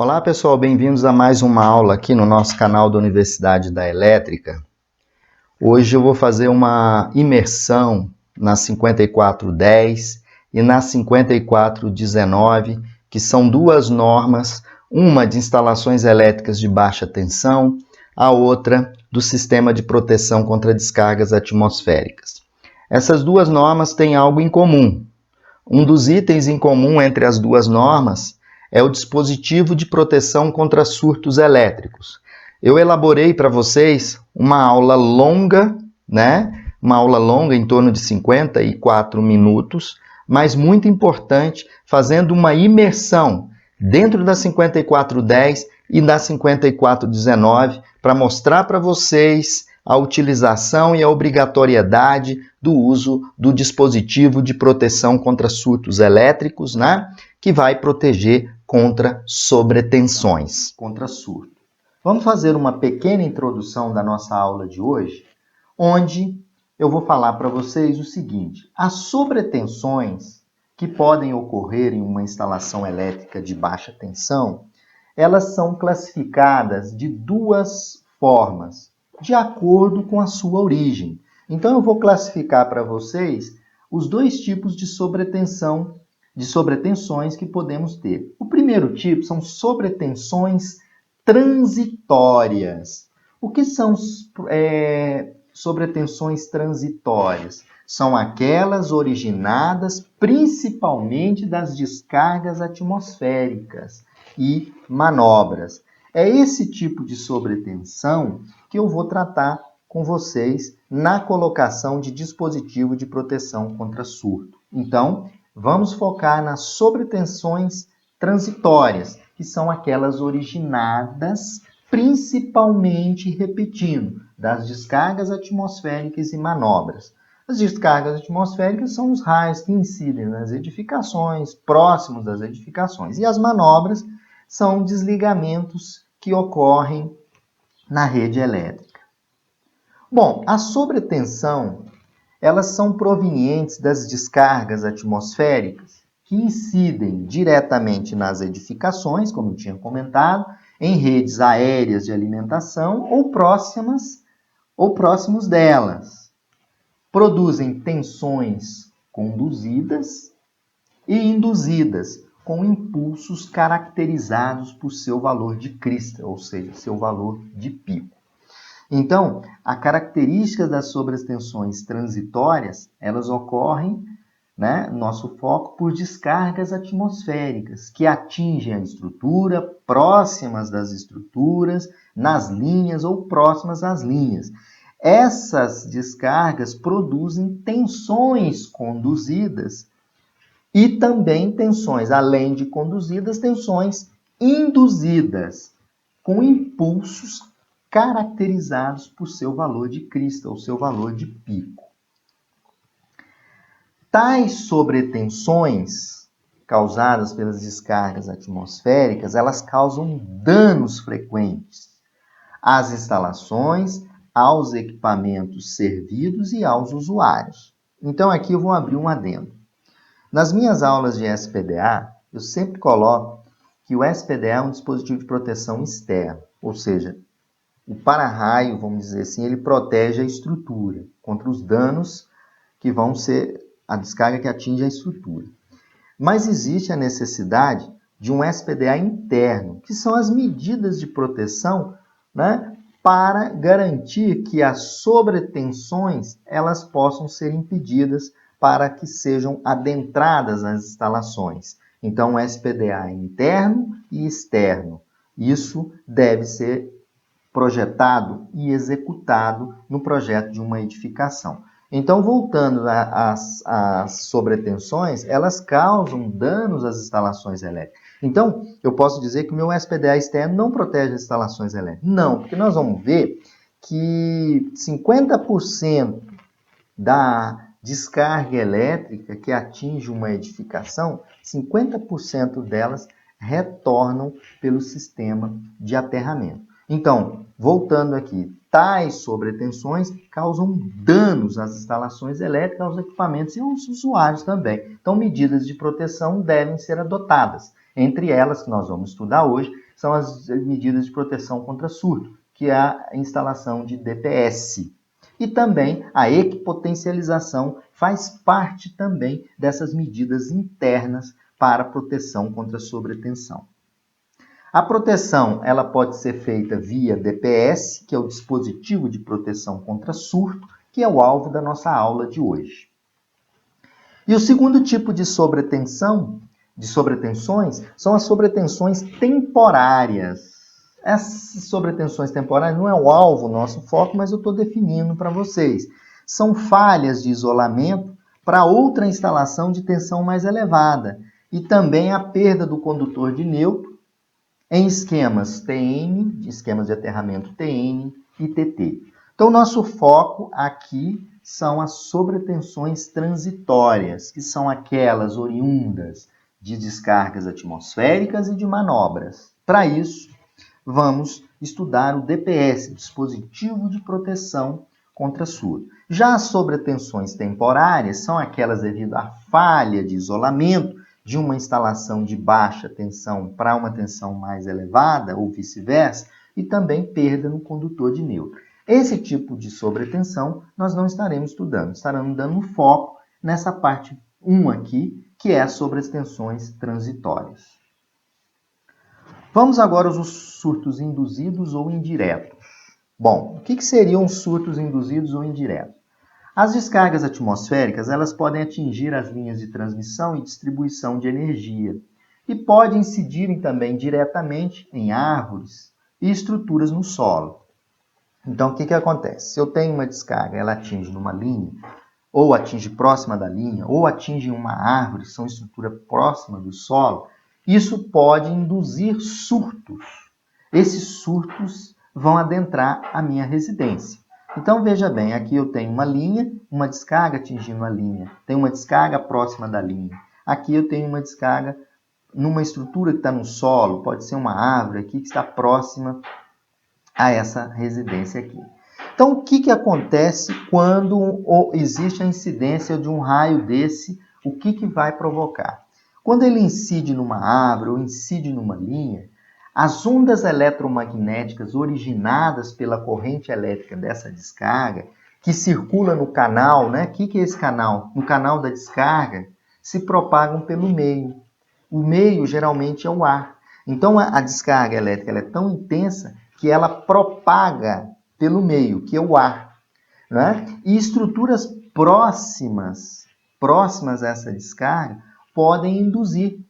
Olá pessoal, bem-vindos a mais uma aula aqui no nosso canal da Universidade da Elétrica. Hoje eu vou fazer uma imersão na 5410 e na 5419, que são duas normas, uma de instalações elétricas de baixa tensão, a outra do sistema de proteção contra descargas atmosféricas. Essas duas normas têm algo em comum. Um dos itens em comum entre as duas normas é o dispositivo de proteção contra surtos elétricos. Eu elaborei para vocês uma aula longa, Uma aula longa, em torno de 54 minutos, mas muito importante, fazendo uma imersão dentro da 5410 e da 5419 para mostrar para vocês a utilização e a obrigatoriedade do uso do dispositivo de proteção contra surtos elétricos, que vai proteger contra sobretensões, contra surto. Vamos fazer uma pequena introdução da nossa aula de hoje, onde eu vou falar para vocês o seguinte: as sobretensões que podem ocorrer em uma instalação elétrica de baixa tensão, elas são classificadas de duas formas, de acordo com a sua origem. Então eu vou classificar para vocês os dois tipos de sobretensões que podemos ter. O primeiro tipo são sobretensões transitórias. O que são sobretensões transitórias? São aquelas originadas principalmente das descargas atmosféricas e manobras. É esse tipo de sobretensão que eu vou tratar com vocês na colocação de dispositivo de proteção contra surto. Então, vamos focar nas sobretensões transitórias, que são aquelas originadas principalmente, repetindo, das descargas atmosféricas e manobras. As descargas atmosféricas são os raios que incidem nas edificações, próximos das edificações, e as manobras são desligamentos que ocorrem na rede elétrica. Bom, a sobretensão, elas são provenientes das descargas atmosféricas que incidem diretamente nas edificações, como eu tinha comentado, em redes aéreas de alimentação ou próximos delas. Produzem tensões conduzidas e induzidas, com impulsos caracterizados por seu valor de crista, ou seja, seu valor de pico. Então, a característica das sobretensões transitórias, elas ocorrem, nosso foco, por descargas atmosféricas que atingem a estrutura, próximas das estruturas, nas linhas ou próximas às linhas. Essas descargas produzem tensões conduzidas e também tensões, além de conduzidas, tensões induzidas, com impulsos caracterizados por seu valor de crista, ou seu valor de pico. Tais sobretensões causadas pelas descargas atmosféricas, elas causam danos frequentes às instalações, aos equipamentos servidos e aos usuários. Então aqui eu vou abrir um adendo. Nas minhas aulas de SPDA, eu sempre coloco que o SPDA é um dispositivo de proteção externo, ou seja, o para-raio, vamos dizer assim, ele protege a estrutura contra os danos que vão ser a descarga que atinge a estrutura. Mas existe a necessidade de um SPDA interno, que são as medidas de proteção, para garantir que as sobretensões elas possam ser impedidas para que sejam adentradas nas instalações. Então, o SPDA é interno e externo. Isso deve ser projetado e executado no projeto de uma edificação. Então, voltando às sobretensões, elas causam danos às instalações elétricas. Então, eu posso dizer que o meu SPDA externo não protege as instalações elétricas. Não, porque nós vamos ver que 50% da descarga elétrica que atinge uma edificação, 50% delas retornam pelo sistema de aterramento. Então, voltando aqui, tais sobretensões causam danos às instalações elétricas, aos equipamentos e aos usuários também. Então, medidas de proteção devem ser adotadas. Entre elas, que nós vamos estudar hoje, são as medidas de proteção contra surto, que é a instalação de DPS. E também a equipotencialização faz parte também dessas medidas internas para proteção contra sobretensão. A proteção ela pode ser feita via DPS, que é o dispositivo de proteção contra surto, que é o alvo da nossa aula de hoje. E o segundo tipo de sobretensões, são as sobretensões temporárias. Essas sobretensões temporárias não é o alvo, o nosso foco, mas eu estou definindo para vocês. São falhas de isolamento para outra instalação de tensão mais elevada e também a perda do condutor de neutro em esquemas TN, esquemas de aterramento TN e TT. Então, o nosso foco aqui são as sobretensões transitórias, que são aquelas oriundas de descargas atmosféricas e de manobras. Para isso, vamos estudar o DPS, dispositivo de proteção contra surto. Já as sobretensões temporárias são aquelas devido à falha de isolamento de uma instalação de baixa tensão para uma tensão mais elevada ou vice-versa e também perda no condutor de neutro. Esse tipo de sobretensão nós não estaremos estudando, estaremos dando foco nessa parte 1 aqui, que é as sobretensões transitórias. Vamos agora aos surtos induzidos ou indiretos. Bom, o que seriam os surtos induzidos ou indiretos? As descargas atmosféricas elas podem atingir as linhas de transmissão e distribuição de energia e podem incidir também diretamente em árvores e estruturas no solo. Então, o que acontece? Se eu tenho uma descarga, ela atinge numa linha, ou atinge próxima da linha, ou atinge uma árvore, que são estrutura próxima do solo, isso pode induzir surtos. Esses surtos vão adentrar a minha residência. Então, veja bem, aqui eu tenho uma linha, uma descarga atingindo a linha, tem uma descarga próxima da linha. Aqui eu tenho uma descarga numa estrutura que está no solo, pode ser uma árvore aqui que está próxima a essa residência aqui. Então, o que acontece quando existe a incidência de um raio desse? O que vai provocar? Quando ele incide numa árvore ou incide numa linha, as ondas eletromagnéticas originadas pela corrente elétrica dessa descarga, que circula no canal, né? O que é esse canal? No canal da descarga, se propagam pelo meio. O meio geralmente é o ar. Então, a descarga elétrica ela é tão intensa que ela propaga pelo meio, que é o ar. Né? E estruturas próximas a essa descarga podem induzir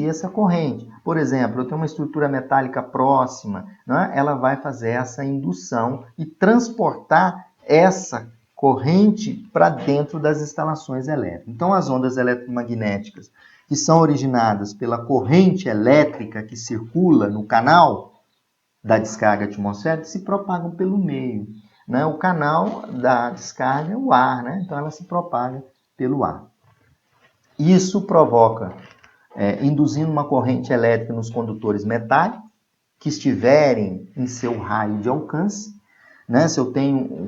essa corrente. Por exemplo, eu tenho uma estrutura metálica próxima, né? Ela vai fazer essa indução e transportar essa corrente para dentro das instalações elétricas. Então, as ondas eletromagnéticas que são originadas pela corrente elétrica que circula no canal da descarga atmosférica se propagam pelo meio. Né? O canal da descarga é o ar, né? Então ela se propaga pelo ar. Isso provoca, induzindo uma corrente elétrica nos condutores metálicos que estiverem em seu raio de alcance. Né? Se eu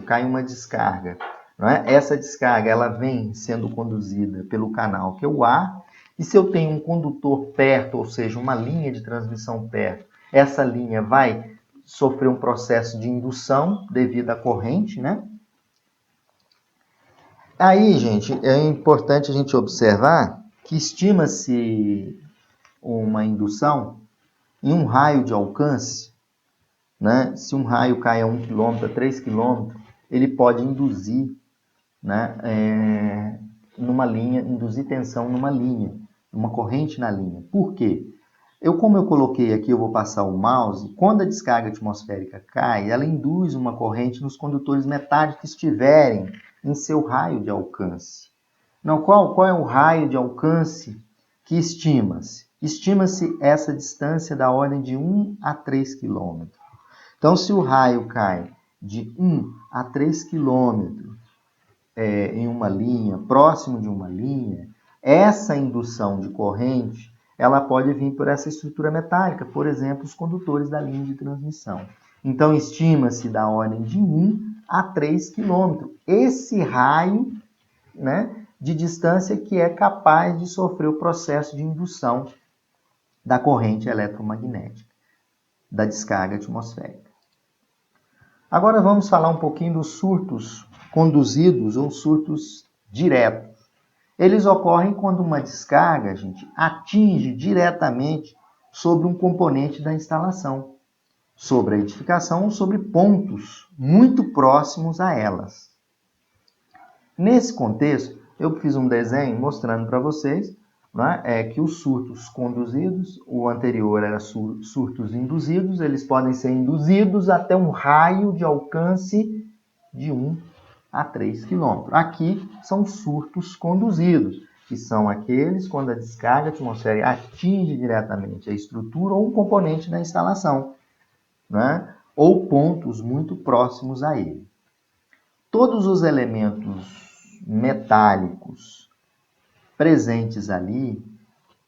cai uma descarga, né? Essa descarga ela vem sendo conduzida pelo canal que é o ar. E se eu tenho um condutor perto, ou seja, uma linha de transmissão perto, essa linha vai sofrer um processo de indução devido à corrente, né? Aí, gente, é importante a gente observar que estima-se uma indução em um raio de alcance, né? Se um raio cai a 1 km, a 3 km, ele pode induzir, né, numa linha, induzir tensão numa linha, uma corrente na linha. Por quê? Como eu coloquei aqui, eu vou passar o mouse, quando a descarga atmosférica cai, ela induz uma corrente nos condutores metálicos que estiverem em seu raio de alcance. Não, qual é o raio de alcance que estima-se? Estima-se essa distância da ordem de 1 a 3 km. Então, se o raio cai de 1 a 3 km em uma linha, próximo de uma linha, essa indução de corrente ela pode vir por essa estrutura metálica, por exemplo, os condutores da linha de transmissão. Então, estima-se da ordem de 1 a 3 km. Esse raio, né, de distância que é capaz de sofrer o processo de indução da corrente eletromagnética, da descarga atmosférica. Agora vamos falar um pouquinho dos surtos conduzidos ou surtos diretos. Eles ocorrem quando uma descarga, gente, atinge diretamente sobre um componente da instalação, sobre a edificação ou sobre pontos muito próximos a elas. Nesse contexto, eu fiz um desenho mostrando para vocês, né, que os surtos conduzidos, o anterior era surtos induzidos, eles podem ser induzidos até um raio de alcance de 1 a 3 km. Aqui são surtos conduzidos, que são aqueles quando a descarga atmosférica atinge diretamente a estrutura ou um componente da instalação, né, ou pontos muito próximos a ele. Todos os elementos metálicos presentes ali,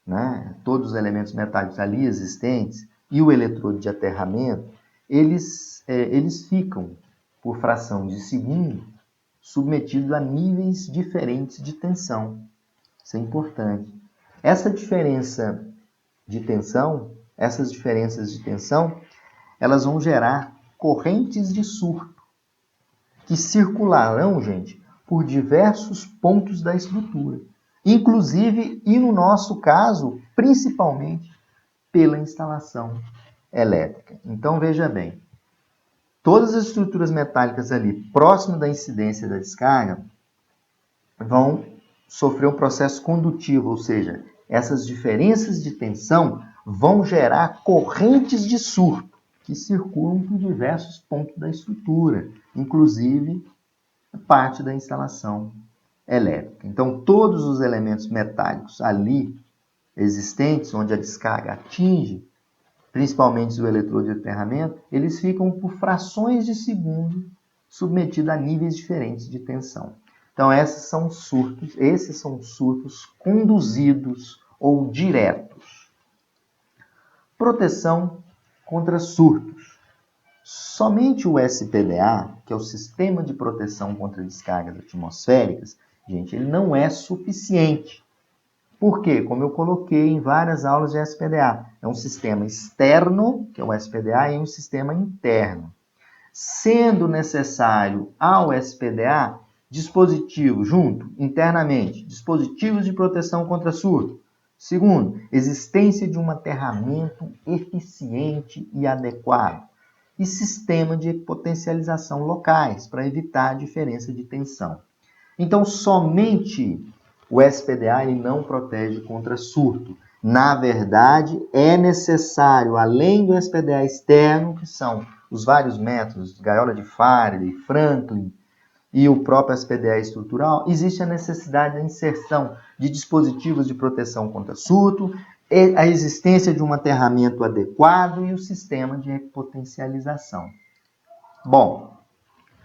né, todos os elementos metálicos ali existentes e o eletrodo de aterramento, eles ficam, por fração de segundo, submetidos a níveis diferentes de tensão. Isso é importante. Essas diferenças de tensão, elas vão gerar correntes de surto, que circularão, gente, por diversos pontos da estrutura, inclusive, e no nosso caso, principalmente, pela instalação elétrica. Então, veja bem, todas as estruturas metálicas ali, próximo da incidência da descarga, vão sofrer um processo condutivo, ou seja, essas diferenças de tensão vão gerar correntes de surto, que circulam por diversos pontos da estrutura, inclusive parte da instalação elétrica. Então, todos os elementos metálicos ali existentes, onde a descarga atinge, principalmente o eletrodo de aterramento, eles ficam por frações de segundo submetidos a níveis diferentes de tensão. Então, esses são surtos conduzidos ou diretos. Proteção contra surtos. Somente o SPDA, que é o Sistema de Proteção contra Descargas Atmosféricas, gente, ele não é suficiente. Por quê? Como eu coloquei em várias aulas de SPDA, é um sistema externo, que é o SPDA, e um sistema interno. Sendo necessário ao SPDA dispositivos internamente, dispositivos de proteção contra surto. Segundo, existência de um aterramento eficiente e adequado. E sistema de potencialização locais, para evitar a diferença de tensão. Então, somente o SPDA ele não protege contra surto. Na verdade, é necessário, além do SPDA externo, que são os vários métodos, gaiola de Faraday, Franklin e o próprio SPDA estrutural, existe a necessidade da inserção de dispositivos de proteção contra surto, a existência de um aterramento adequado e o sistema de potencialização. Bom,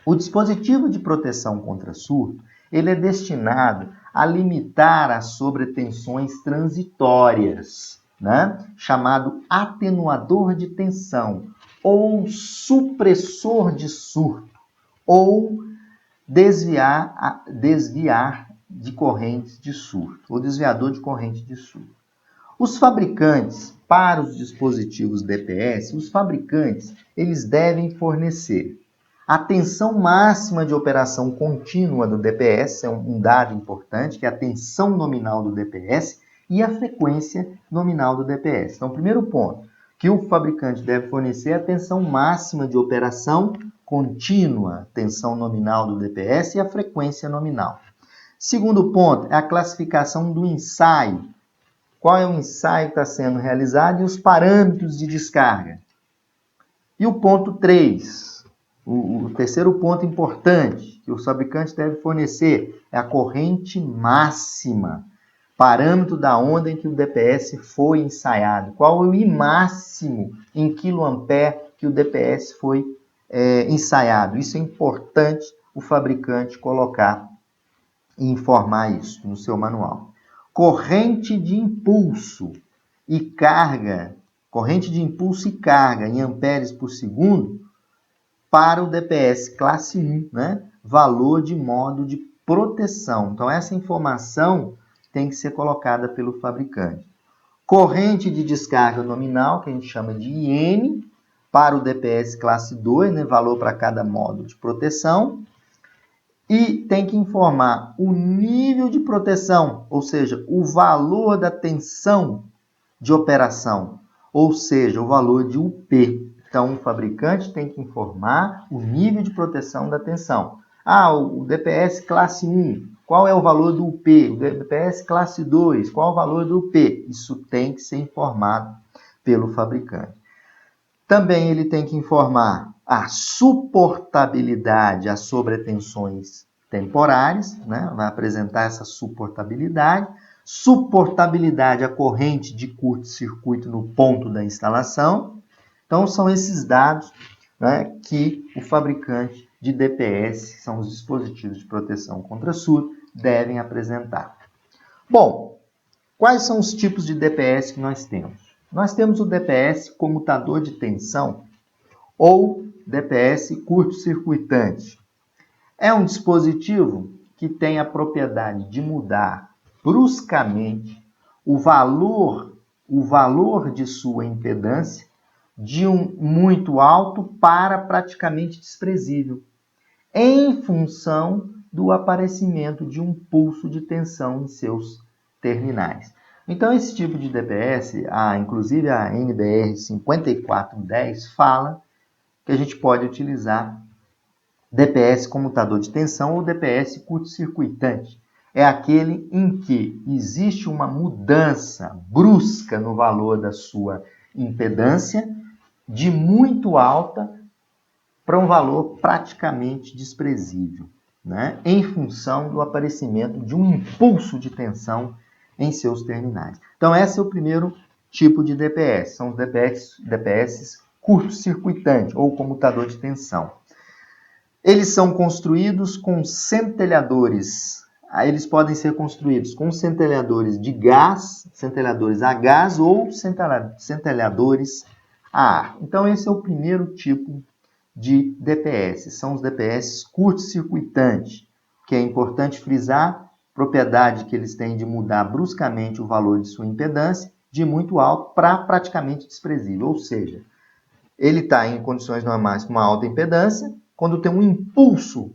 o dispositivo de proteção contra surto, ele é destinado a limitar as sobretensões transitórias, né? Chamado atenuador de tensão, ou supressor de surto, ou desviar de correntes de surto, ou desviador de corrente de surto. Os fabricantes, para os dispositivos DPS, eles devem fornecer a tensão máxima de operação contínua do DPS, é um dado importante, que é a tensão nominal do DPS, e a frequência nominal do DPS. Então, primeiro ponto, que o fabricante deve fornecer a tensão máxima de operação contínua, tensão nominal do DPS e a frequência nominal. Segundo ponto, é a classificação do ensaio. Qual é o ensaio que está sendo realizado e os parâmetros de descarga. E o ponto 3, o terceiro ponto importante que o fabricante deve fornecer é a corrente máxima, parâmetro da onda em que o DPS foi ensaiado. Qual é o I máximo em quiloampere que o DPS foi ensaiado. Isso é importante o fabricante colocar e informar isso no seu manual. Corrente de impulso e carga em amperes por segundo para o DPS classe 1, né? Valor de modo de proteção. Então, essa informação tem que ser colocada pelo fabricante. corrente de descarga nominal, que a gente chama de IN, para o DPS classe 2, né, valor para cada módulo de proteção, e tem que informar o nível de proteção, ou seja, o valor da tensão de operação, ou seja, o valor de UP. Então, o fabricante tem que informar o nível de proteção da tensão. O DPS classe 1, qual é o valor do UP? O DPS classe 2, qual é o valor do UP? Isso tem que ser informado pelo fabricante. Também ele tem que informar a suportabilidade às sobretensões temporárias, né? Vai apresentar essa suportabilidade. Suportabilidade à corrente de curto-circuito no ponto da instalação. Então, são esses dados, né, que o fabricante de DPS, que são os dispositivos de proteção contra surto, devem apresentar. Bom, quais são os tipos de DPS que nós temos? Nós temos o DPS comutador de tensão ou DPS curto-circuitante. É um dispositivo que tem a propriedade de mudar bruscamente o valor de sua impedância de um muito alto para praticamente desprezível, em função do aparecimento de um pulso de tensão em seus terminais. Então, esse tipo de DPS, inclusive a NBR 5410, fala que a gente pode utilizar DPS comutador de tensão ou DPS curto-circuitante. É aquele em que existe uma mudança brusca no valor da sua impedância, de muito alta para um valor praticamente desprezível, né? Em função do aparecimento de um impulso de tensão em seus terminais. Então, esse é o primeiro tipo de DPS, são os DPS curto-circuitante ou comutador de tensão. Eles são construídos com centelhadores. Eles podem ser construídos com centelhadores de gás, centelhadores a gás ou centelhadores a ar. Então, esse é o primeiro tipo de DPS. São os DPS curto-circuitante, que é importante frisar, propriedade que eles têm de mudar bruscamente o valor de sua impedância de muito alto para praticamente desprezível. Ou seja, ele está em condições normais com uma alta impedância, quando tem um impulso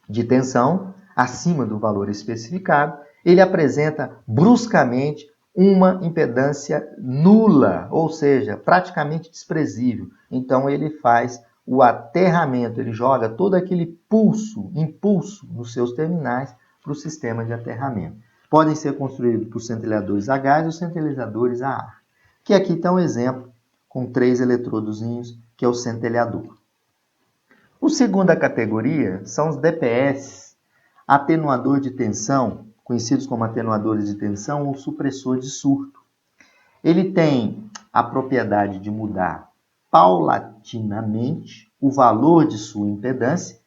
de tensão acima do valor especificado, ele apresenta bruscamente uma impedância nula, ou seja, praticamente desprezível. Então, ele faz o aterramento, ele joga todo aquele impulso nos seus terminais para o sistema de aterramento. Podem ser construídos por centelhadores a gás ou centelhadores a ar. Que aqui está um exemplo com 3 eletrodozinhos, que é o centelhador. A segunda categoria são os DPS, atenuador de tensão, conhecidos como atenuadores de tensão ou supressor de surto. Ele tem a propriedade de mudar paulatinamente o valor de sua impedância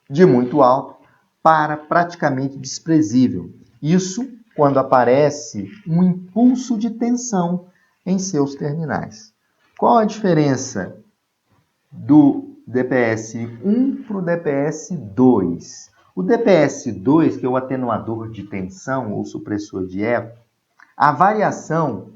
de muito alto para praticamente desprezível. Isso quando aparece um impulso de tensão em seus terminais. Qual a diferença do DPS 1 para o DPS 2? O DPS 2, que é o atenuador de tensão ou supressor de eco, a variação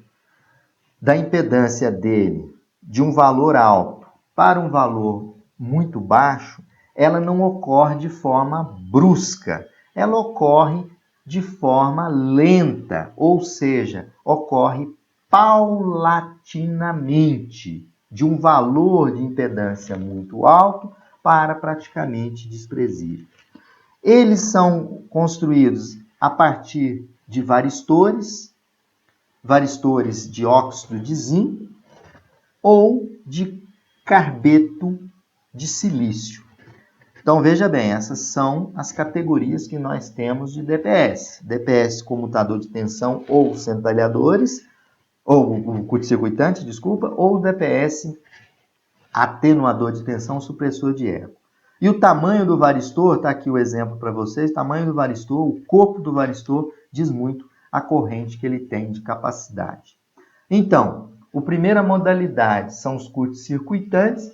da impedância dele de um valor alto para um valor muito baixo, ela não ocorre de forma brusca, ela ocorre de forma lenta, ou seja, ocorre paulatinamente, de um valor de impedância muito alto para praticamente desprezível. Eles são construídos a partir de varistores de óxido de zinco ou de carbeto de silício. Então, veja bem, essas são as categorias que nós temos de DPS. DPS comutador de tensão ou centelhadores, ou curto-circuitante, desculpa, ou DPS atenuador de tensão, supressor de eco. E o tamanho do varistor, está aqui o exemplo para vocês, o tamanho do varistor, o corpo do varistor diz muito a corrente que ele tem de capacidade. Então, a primeira modalidade são os curto-circuitantes.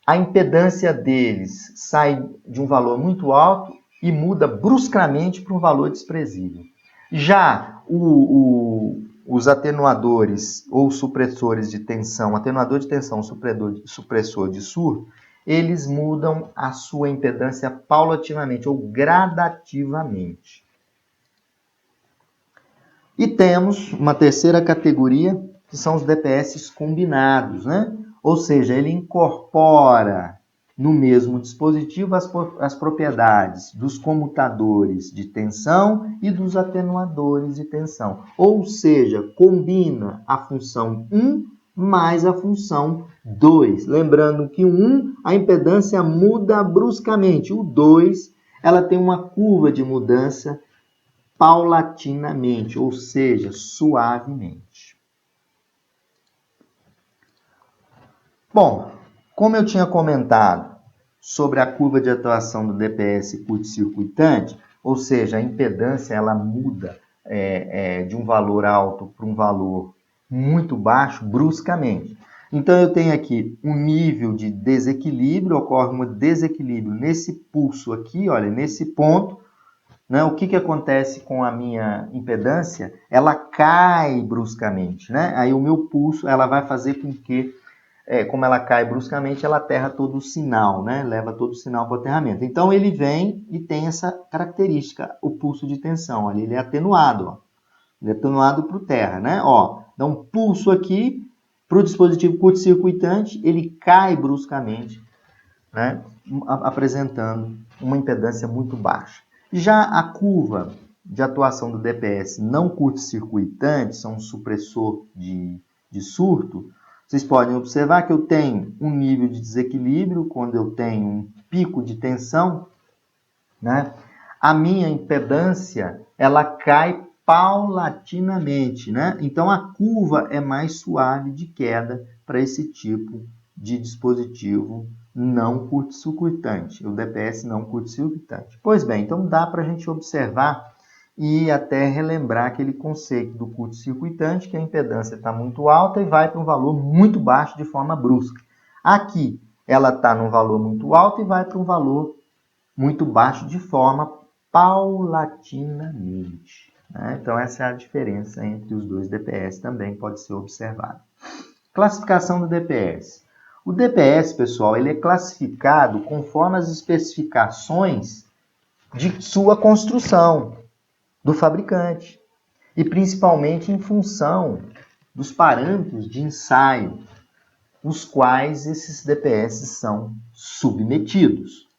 A impedância deles sai de um valor muito alto e muda bruscamente para um valor desprezível. Já o os atenuadores ou supressores de tensão, atenuador de tensão, supressor de surto, eles mudam a sua impedância paulatinamente ou gradativamente. E temos uma terceira categoria, que são os DPS combinados, né? Ou seja, ele incorpora no mesmo dispositivo as propriedades dos comutadores de tensão e dos atenuadores de tensão. Ou seja, combina a função 1 mais a função 2. Lembrando que o 1, a impedância muda bruscamente. O 2, ela tem uma curva de mudança paulatinamente, ou seja, suavemente. Bom, como eu tinha comentado sobre a curva de atuação do DPS curto-circuitante, ou seja, a impedância ela muda de um valor alto para um valor muito baixo bruscamente. Então, eu tenho aqui um nível de desequilíbrio, ocorre um desequilíbrio nesse pulso aqui, olha, nesse ponto, né? O que acontece com a minha impedância? Ela cai bruscamente, né? Aí o meu pulso, ela vai fazer com que, como ela cai bruscamente, ela aterra todo o sinal, né? Leva todo o sinal para o aterramento. Então, ele vem e tem essa característica, o pulso de tensão. Ali ele é atenuado, ó. Ele é atenuado para o terra, né? Ó, dá um pulso aqui para o dispositivo curto-circuitante, ele cai bruscamente, né? Apresentando uma impedância muito baixa. Já a curva de atuação do DPS não curto-circuitante, são um supressor de surto, vocês podem observar que eu tenho um nível de desequilíbrio quando eu tenho um pico de tensão, né? A minha impedância, ela cai paulatinamente, né? Então, a curva é mais suave de queda para esse tipo de dispositivo não curto-circuitante, o DPS não curto-circuitante. Pois bem, então dá para a gente observar e até relembrar aquele conceito do curto-circuitante, que a impedância está muito alta e vai para um valor muito baixo de forma brusca. Aqui, ela está num valor muito alto e vai para um valor muito baixo de forma paulatinamente, né? Então, essa é a diferença entre os dois DPS, também pode ser observada. Classificação do DPS. O DPS, pessoal, ele é classificado conforme as especificações de sua construção, do fabricante, e principalmente em função dos parâmetros de ensaio, os quais esses DPS são submetidos.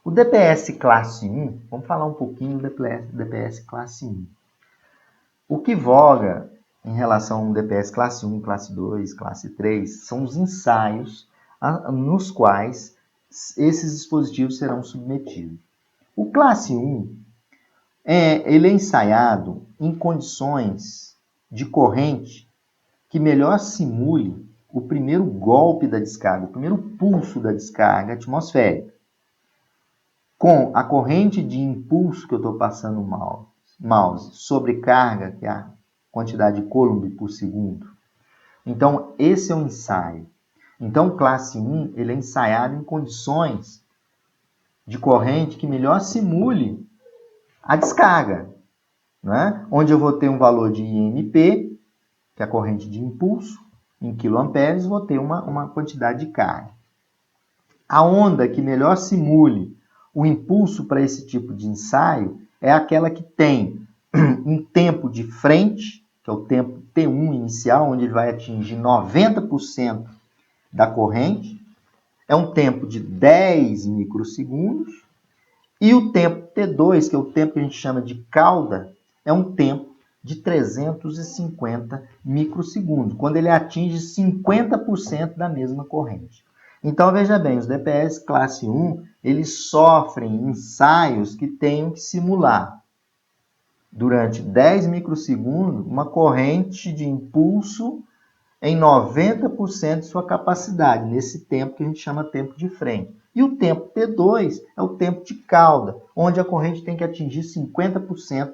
O DPS classe 1, vamos falar um pouquinho do DPS classe 1. O que voga em relação ao DPS classe 1, classe 2, classe 3, são os ensaios nos quais esses dispositivos serão submetidos. O classe 1, ele é ensaiado em condições de corrente que melhor simule o primeiro golpe da descarga, o primeiro pulso da descarga atmosférica. Com a corrente de impulso que eu estou passando o mouse sobre carga, que é a quantidade de Coulomb por segundo. Então, esse é o ensaio. Então, classe 1, ele é ensaiado em condições de corrente que melhor simule a descarga, né? Onde eu vou ter um valor de IMP, que é a corrente de impulso, em kA, vou ter uma quantidade de carga. A onda que melhor simule o impulso para esse tipo de ensaio é aquela que tem um tempo de frente, que é o tempo T1 inicial, onde ele vai atingir 90% da corrente, é um tempo de 10 microsegundos, e o tempo T2, que é o tempo que a gente chama de cauda, é um tempo de 350 microsegundos, quando ele atinge 50% da mesma corrente. Então, veja bem, os DPS classe 1, eles sofrem ensaios que tenham que simular, durante 10 microsegundos, uma corrente de impulso em 90% de sua capacidade, nesse tempo que a gente chama tempo de frente. E o tempo T2 é o tempo de cauda, onde a corrente tem que atingir 50%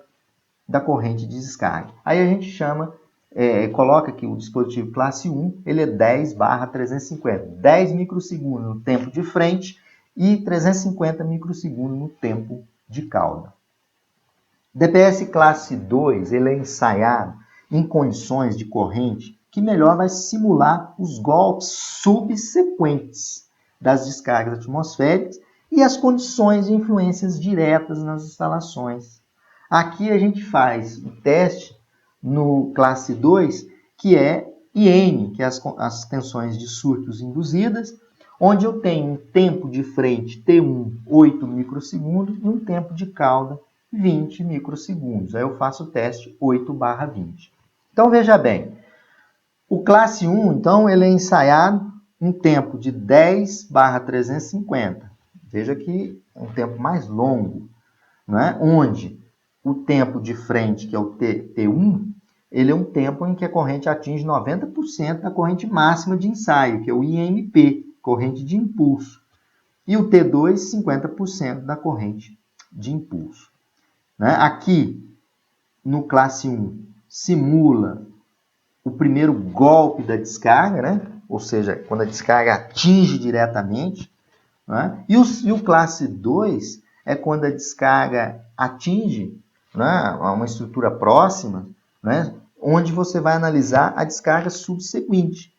da corrente de descarga. Aí a gente chama, coloca que o dispositivo classe 1, ele é 10/350. 10 microsegundos no tempo de frente e 350 microsegundos no tempo de cauda. DPS classe 2, ele é ensaiado em condições de corrente que melhor vai simular os golpes subsequentes das descargas atmosféricas e as condições de influências diretas nas instalações. Aqui a gente faz o teste no classe 2, que é IN, que é as tensões de surtos induzidas, onde eu tenho um tempo de frente T1, 8 microsegundos, e um tempo de cauda, 20 microsegundos. Aí eu faço o teste 8/20. Então, veja bem, o classe 1, então, ele é ensaiado um tempo de 10/350. Veja que é um tempo mais longo, não é? Onde o tempo de frente, que é o T1, ele é um tempo em que a corrente atinge 90% da corrente máxima de ensaio, que é o IMP, corrente de impulso. E o T2, 50% da corrente de impulso. Né? Aqui, no classe 1, simula o primeiro golpe da descarga, né? Ou seja, quando a descarga atinge diretamente. Né? E o classe 2 é quando a descarga atinge, né, uma estrutura próxima, né, onde você vai analisar a descarga subsequente.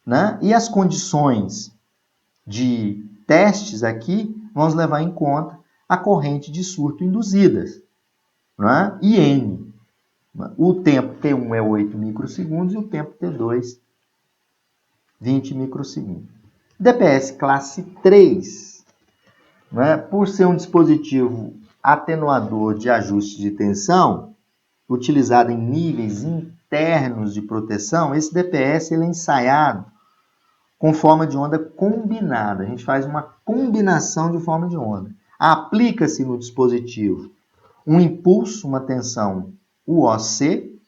Né? E as condições de testes aqui, vamos levar em conta a corrente de surto induzidas, né? E N. O tempo T1 é 8 microsegundos e o tempo T2, 20 microsegundos. DPS classe 3, né? Por ser um dispositivo atenuador de ajuste de tensão, utilizado em níveis internos de proteção, esse DPS ele é ensaiado com forma de onda combinada. A gente faz uma combinação de forma de onda. Aplica-se no dispositivo um impulso, uma tensão UOC,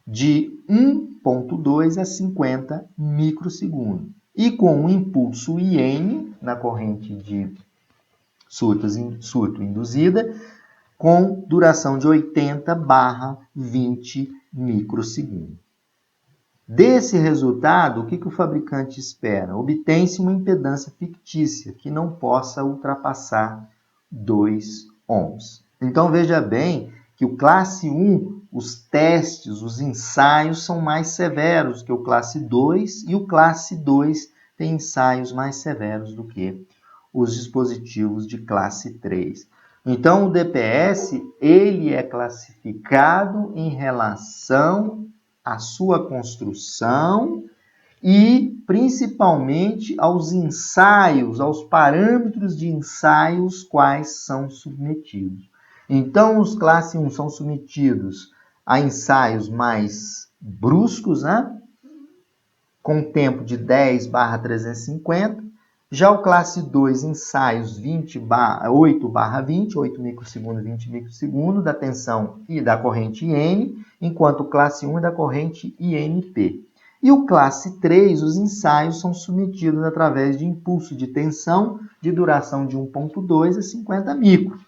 de 1,2 a 50 microsegundos. E com um impulso IN, na corrente de surto induzida, com duração de 80/20 microsegundos. Desse resultado, o que o fabricante espera? Obtém-se uma impedância fictícia que não possa ultrapassar 2 ohms. Então, veja bem que o classe 1, os testes, os ensaios são mais severos que o classe 2 e o classe 2 tem ensaios mais severos do que os dispositivos de classe 3. Então, o DPS ele é classificado em relação à sua construção e, principalmente, aos ensaios, aos parâmetros de ensaios quais são submetidos. Então, os classe 1 são submetidos a ensaios mais bruscos, né? Com tempo de 10/350. Já o classe 2, ensaios 8/20, 8 microsegundos, 20 microsegundos, da tensão e da corrente IN, enquanto o classe 1 é da corrente IMP. E o classe 3, os ensaios são submetidos através de impulso de tensão de duração de 1,2 a 50 micro.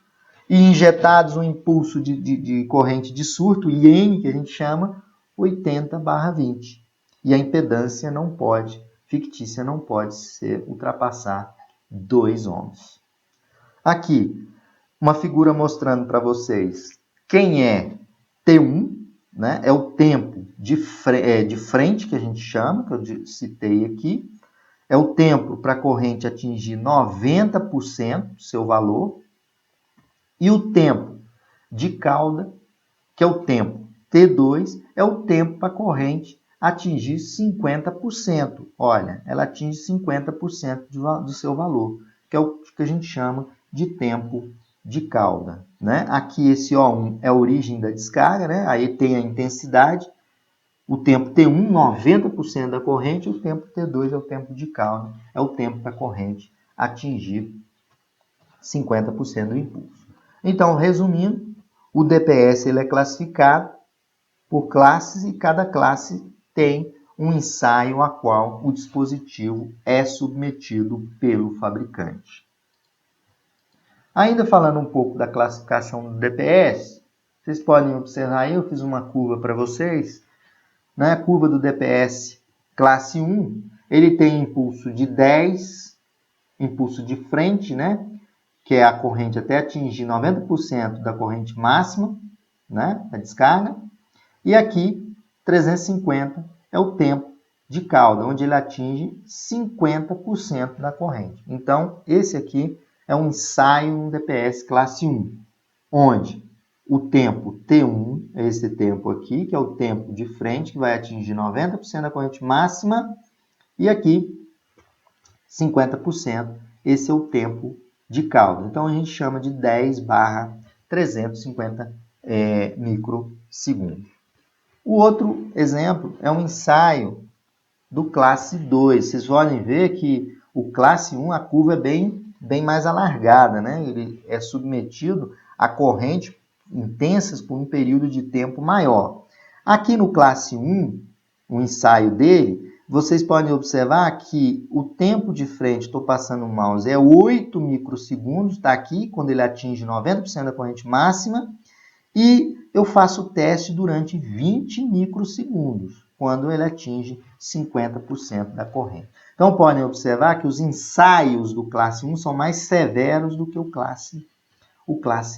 E injetados um impulso de corrente de surto, IN, que a gente chama, 80/20. E a impedância não pode, fictícia não pode ultrapassar 2 ohms. Aqui, uma figura mostrando para vocês quem é T1, né? É o tempo de frente que a gente chama, que eu citei aqui. É o tempo para a corrente atingir 90% do seu valor. E o tempo de cauda, que é o tempo T2, é o tempo para a corrente atingir 50%. Olha, ela atinge 50% do seu valor, que é o que a gente chama de tempo de cauda. Né? Aqui esse O1 é a origem da descarga, né? Aí tem a intensidade, o tempo T1, 90% da corrente, e o tempo T2 é o tempo de cauda, é o tempo para a corrente atingir 50% do impulso. Então, resumindo, o DPS ele é classificado por classes e cada classe tem um ensaio a qual o dispositivo é submetido pelo fabricante. Ainda falando um pouco da classificação do DPS, vocês podem observar aí, eu fiz uma curva para vocês, né? A curva do DPS classe 1, ele tem impulso de 10, impulso de frente, né? Que é a corrente até atingir 90% da corrente máxima, né? Da descarga. E aqui, 350 é o tempo de cauda, onde ele atinge 50% da corrente. Então, esse aqui é um ensaio no DPS classe 1, onde o tempo T1 é esse tempo aqui, que é o tempo de frente, que vai atingir 90% da corrente máxima, e aqui 50%, esse é o tempo de cauda. Então, a gente chama de 10/350 microsegundos. O outro exemplo é um ensaio do classe 2. Vocês podem ver que o classe 1, a curva é bem mais alargada, né? Ele é submetido a correntes intensas por um período de tempo maior. Aqui no classe 1, o ensaio dele, vocês podem observar que o tempo de frente, estou passando o mouse, é 8 microsegundos, está aqui, quando ele atinge 90% da corrente máxima, e eu faço o teste durante 20 microsegundos, quando ele atinge 50% da corrente. Então, podem observar que os ensaios do classe 1 são mais severos do que o classe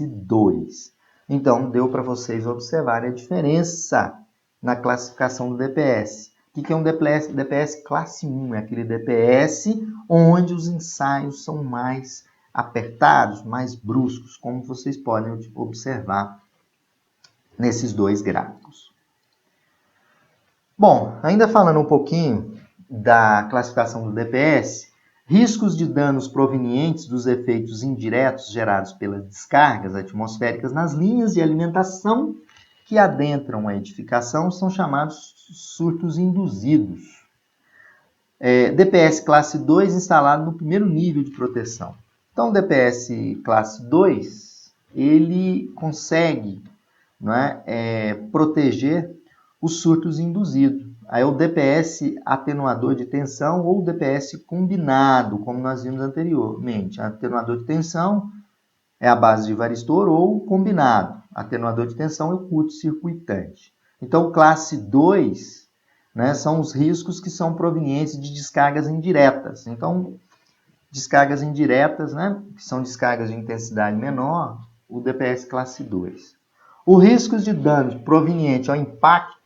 2. Então, deu para vocês observarem a diferença na classificação do DPS. O que é um DPS classe 1? É aquele DPS onde os ensaios são mais apertados, mais bruscos, como vocês podem observar nesses dois gráficos. Bom, ainda falando um pouquinho da classificação do DPS, riscos de danos provenientes dos efeitos indiretos gerados pelas descargas atmosféricas nas linhas de alimentação que adentram a edificação são chamados surtos induzidos. DPS classe 2 instalado no primeiro nível de proteção. Então, o DPS classe 2, ele consegue, não é, proteger os surtos induzidos. Aí é o DPS atenuador de tensão ou DPS combinado, como nós vimos anteriormente. Atenuador de tensão é a base de varistor ou combinado. Atenuador de tensão é o curto-circuitante. Então, classe 2, né, são os riscos que são provenientes de descargas indiretas. Então, descargas indiretas, né, que são descargas de intensidade menor, o DPS classe 2. Os riscos de danos provenientes ao impacto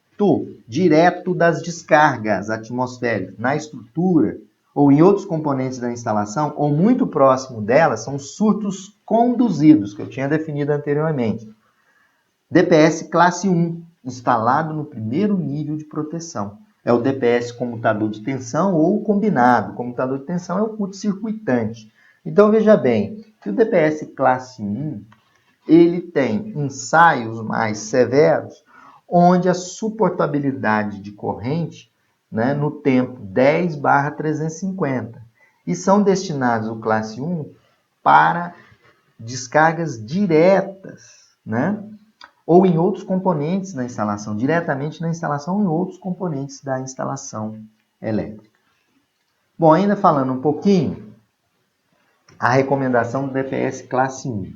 direto das descargas atmosféricas na estrutura ou em outros componentes da instalação ou muito próximo dela são surtos conduzidos, que eu tinha definido anteriormente. DPS classe 1, instalado no primeiro nível de proteção. É o DPS comutador de tensão ou combinado. O comutador de tensão é o curto-circuitante. Então, veja bem, que o DPS classe 1, ele tem ensaios mais severos, onde a suportabilidade de corrente, né, no tempo 10/350, e são destinados o classe 1 para descargas diretas, né, ou em outros componentes da instalação, diretamente na instalação ou em outros componentes da instalação elétrica. Bom, ainda falando um pouquinho, a recomendação do DPS classe 1.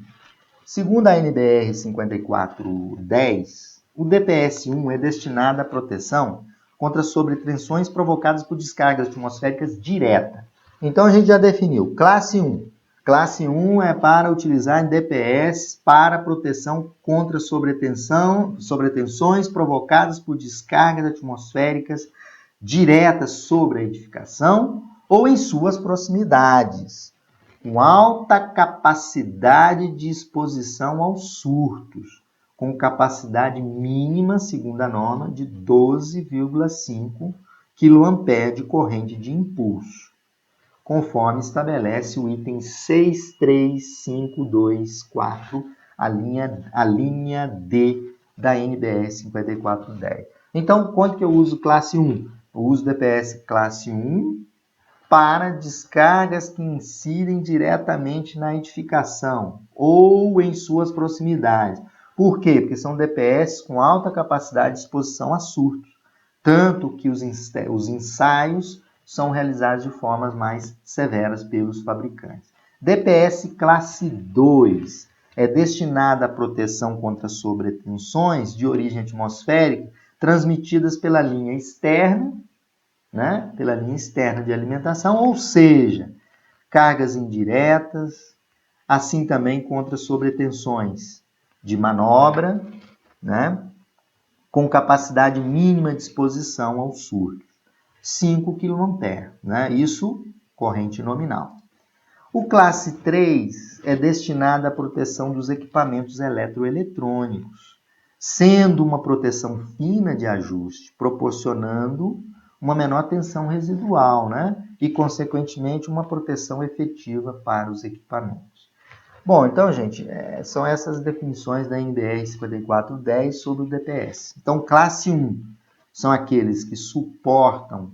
Segundo a NBR 5410, o DPS-1 é destinado à proteção contra sobretensões provocadas por descargas atmosféricas diretas. Então, a gente já definiu. Classe 1. Classe 1 é para utilizar em DPS para proteção contra sobretensões provocadas por descargas atmosféricas diretas sobre a edificação ou em suas proximidades, com alta capacidade de exposição aos surtos, com capacidade mínima, segundo a norma, de 12,5 kA de corrente de impulso, conforme estabelece o item 63524, a linha D da NBR 5410. Então, quanto que eu uso classe 1? Eu uso DPS classe 1 para descargas que incidem diretamente na edificação ou em suas proximidades. Por quê? Porque são DPS com alta capacidade de exposição a surtos, tanto que os ensaios são realizados de formas mais severas pelos fabricantes. DPS classe 2 é destinada à proteção contra sobretensões de origem atmosférica transmitidas pela linha externa, né, pela linha externa de alimentação, ou seja, cargas indiretas, assim também contra sobretensões de manobra, né, com capacidade mínima de exposição ao surto, 5 kA, né? Isso corrente nominal. O classe 3 é destinado à proteção dos equipamentos eletroeletrônicos, sendo uma proteção fina de ajuste, proporcionando uma menor tensão residual, né? E, consequentemente, uma proteção efetiva para os equipamentos. Bom, então, gente, são essas definições da NBR 5410 sobre o DPS. Então, classe 1 são aqueles que suportam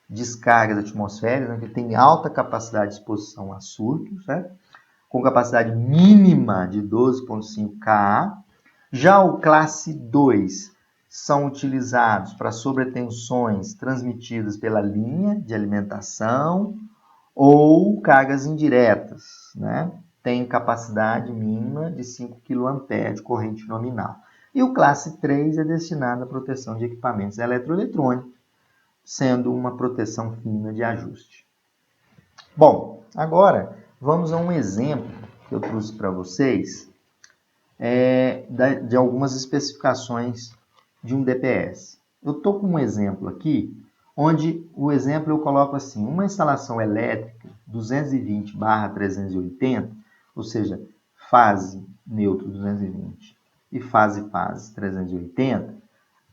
descargas atmosféricas, né, que tem alta capacidade de exposição a surtos, né, com capacidade mínima de 12,5 kA. Já o classe 2 são utilizados para sobretensões transmitidas pela linha de alimentação ou cargas indiretas, né? Tem capacidade mínima de 5 kA de corrente nominal. E o classe 3 é destinado à proteção de equipamentos eletroeletrônicos, sendo uma proteção fina de ajuste. Bom, agora vamos a um exemplo que eu trouxe para vocês de algumas especificações de um DPS. Eu estou com um exemplo aqui, onde o exemplo eu coloco assim, uma instalação elétrica 220/380, ou seja, fase neutro 220 e fase-fase 380,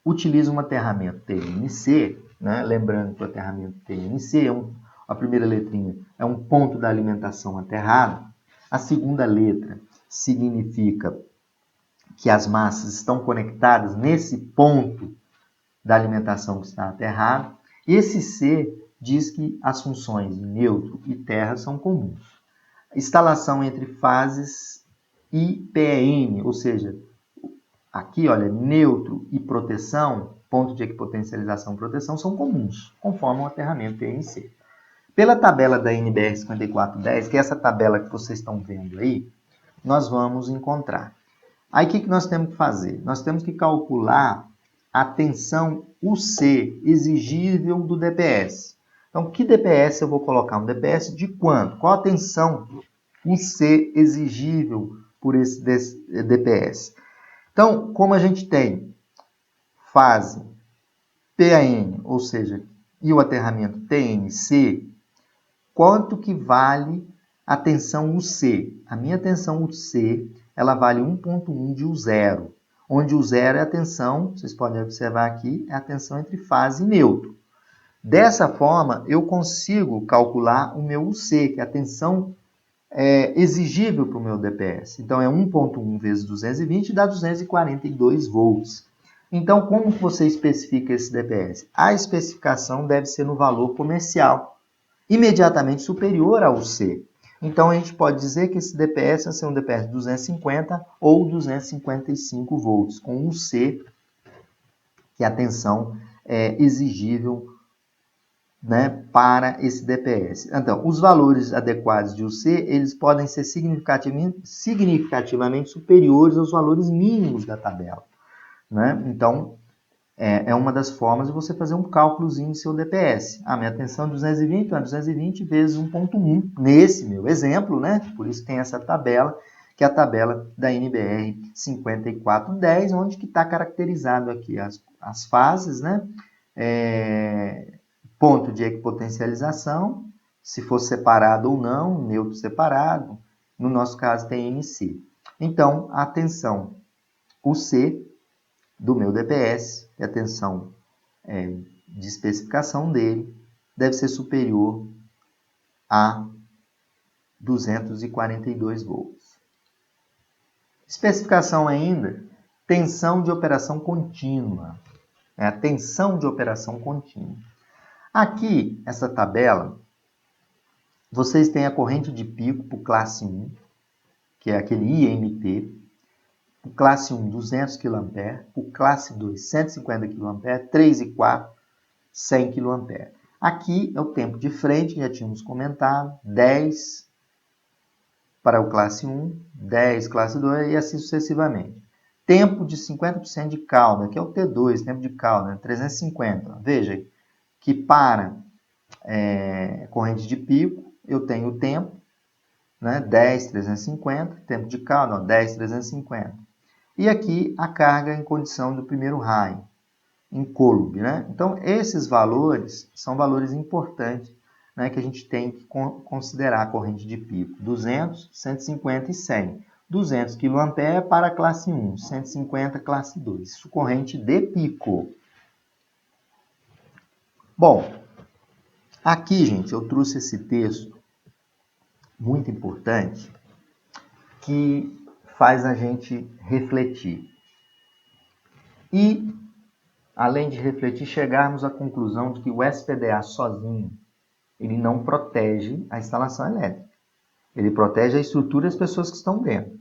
utiliza um aterramento TNC, né? Lembrando que o aterramento TNC, a primeira letrinha é um ponto da alimentação aterrado, a segunda letra significa que as massas estão conectadas nesse ponto da alimentação que está aterrado. Esse C diz que as funções neutro e terra são comuns. Instalação entre fases e PEM, ou seja, aqui, olha, neutro e proteção, ponto de equipotencialização e proteção, são comuns, conforme o aterramento TNC. Pela tabela da NBR 5410, que é essa tabela que vocês estão vendo aí, nós vamos encontrar. Aí, o que nós temos que fazer? Nós temos que calcular a tensão UC exigível do DPS. Então, que DPS eu vou colocar? Um DPS de quanto? Qual a tensão UC exigível por esse DPS? Então, como a gente tem fase PAN, ou seja, e o aterramento TNC, quanto que vale a tensão UC? A minha tensão UC, ela vale 1,1 de U0, onde o 0 é a tensão, vocês podem observar aqui, é a tensão entre fase e neutro. Dessa forma, eu consigo calcular o meu UC, que é a tensão exigível para o meu DPS. Então, é 1,1 vezes 220 dá 242 volts. Então, como você especifica esse DPS? A especificação deve ser no valor comercial, imediatamente superior ao C. Então, a gente pode dizer que esse DPS vai ser um DPS de 250 ou 255 volts, com um C, que é a tensão exigível, né, para esse DPS. Então, os valores adequados de UC, eles podem ser significativamente superiores aos valores mínimos da tabela, né? Então, é uma das formas de você fazer um cálculozinho do seu DPS. A minha tensão é 220, então é 220 vezes 1,1, nesse meu exemplo, né? Por isso tem essa tabela, que é a tabela da NBR 5410, onde que está caracterizado aqui as fases, né? Ponto de equipotencialização, se for separado ou não, neutro separado, no nosso caso tem NC. Então, a tensão UC do meu DPS, e a tensão de especificação dele, deve ser superior a 242 volts. Especificação ainda, tensão de operação contínua. A tensão de operação contínua. Aqui, essa tabela, vocês têm a corrente de pico para o classe 1, que é aquele IMP, o classe 1, 200 kA, o classe 2, 150 kA, 3 e 4, 100 kA. Aqui é o tempo de frente, já tínhamos comentado, 10 para o classe 1, 10 classe 2 e assim sucessivamente. Tempo de 50% de cauda, que é o T2, tempo de cauda, 350. Veja que para corrente de pico, eu tenho o tempo, né, 10, 350, tempo de cauda, 10, 350. E aqui a carga em condição do primeiro raio, em Coulomb, né? Então, esses valores são valores importantes, né, que a gente tem que considerar a corrente de pico. 200, 150 e 100. 200 kA para a classe 1, 150 classe 2. Isso corrente de pico. Bom, aqui, gente, eu trouxe esse texto muito importante que faz a gente refletir. E, além de refletir, chegarmos à conclusão de que o SPDA sozinho, ele não protege a instalação elétrica. Ele protege a estrutura e as pessoas que estão dentro.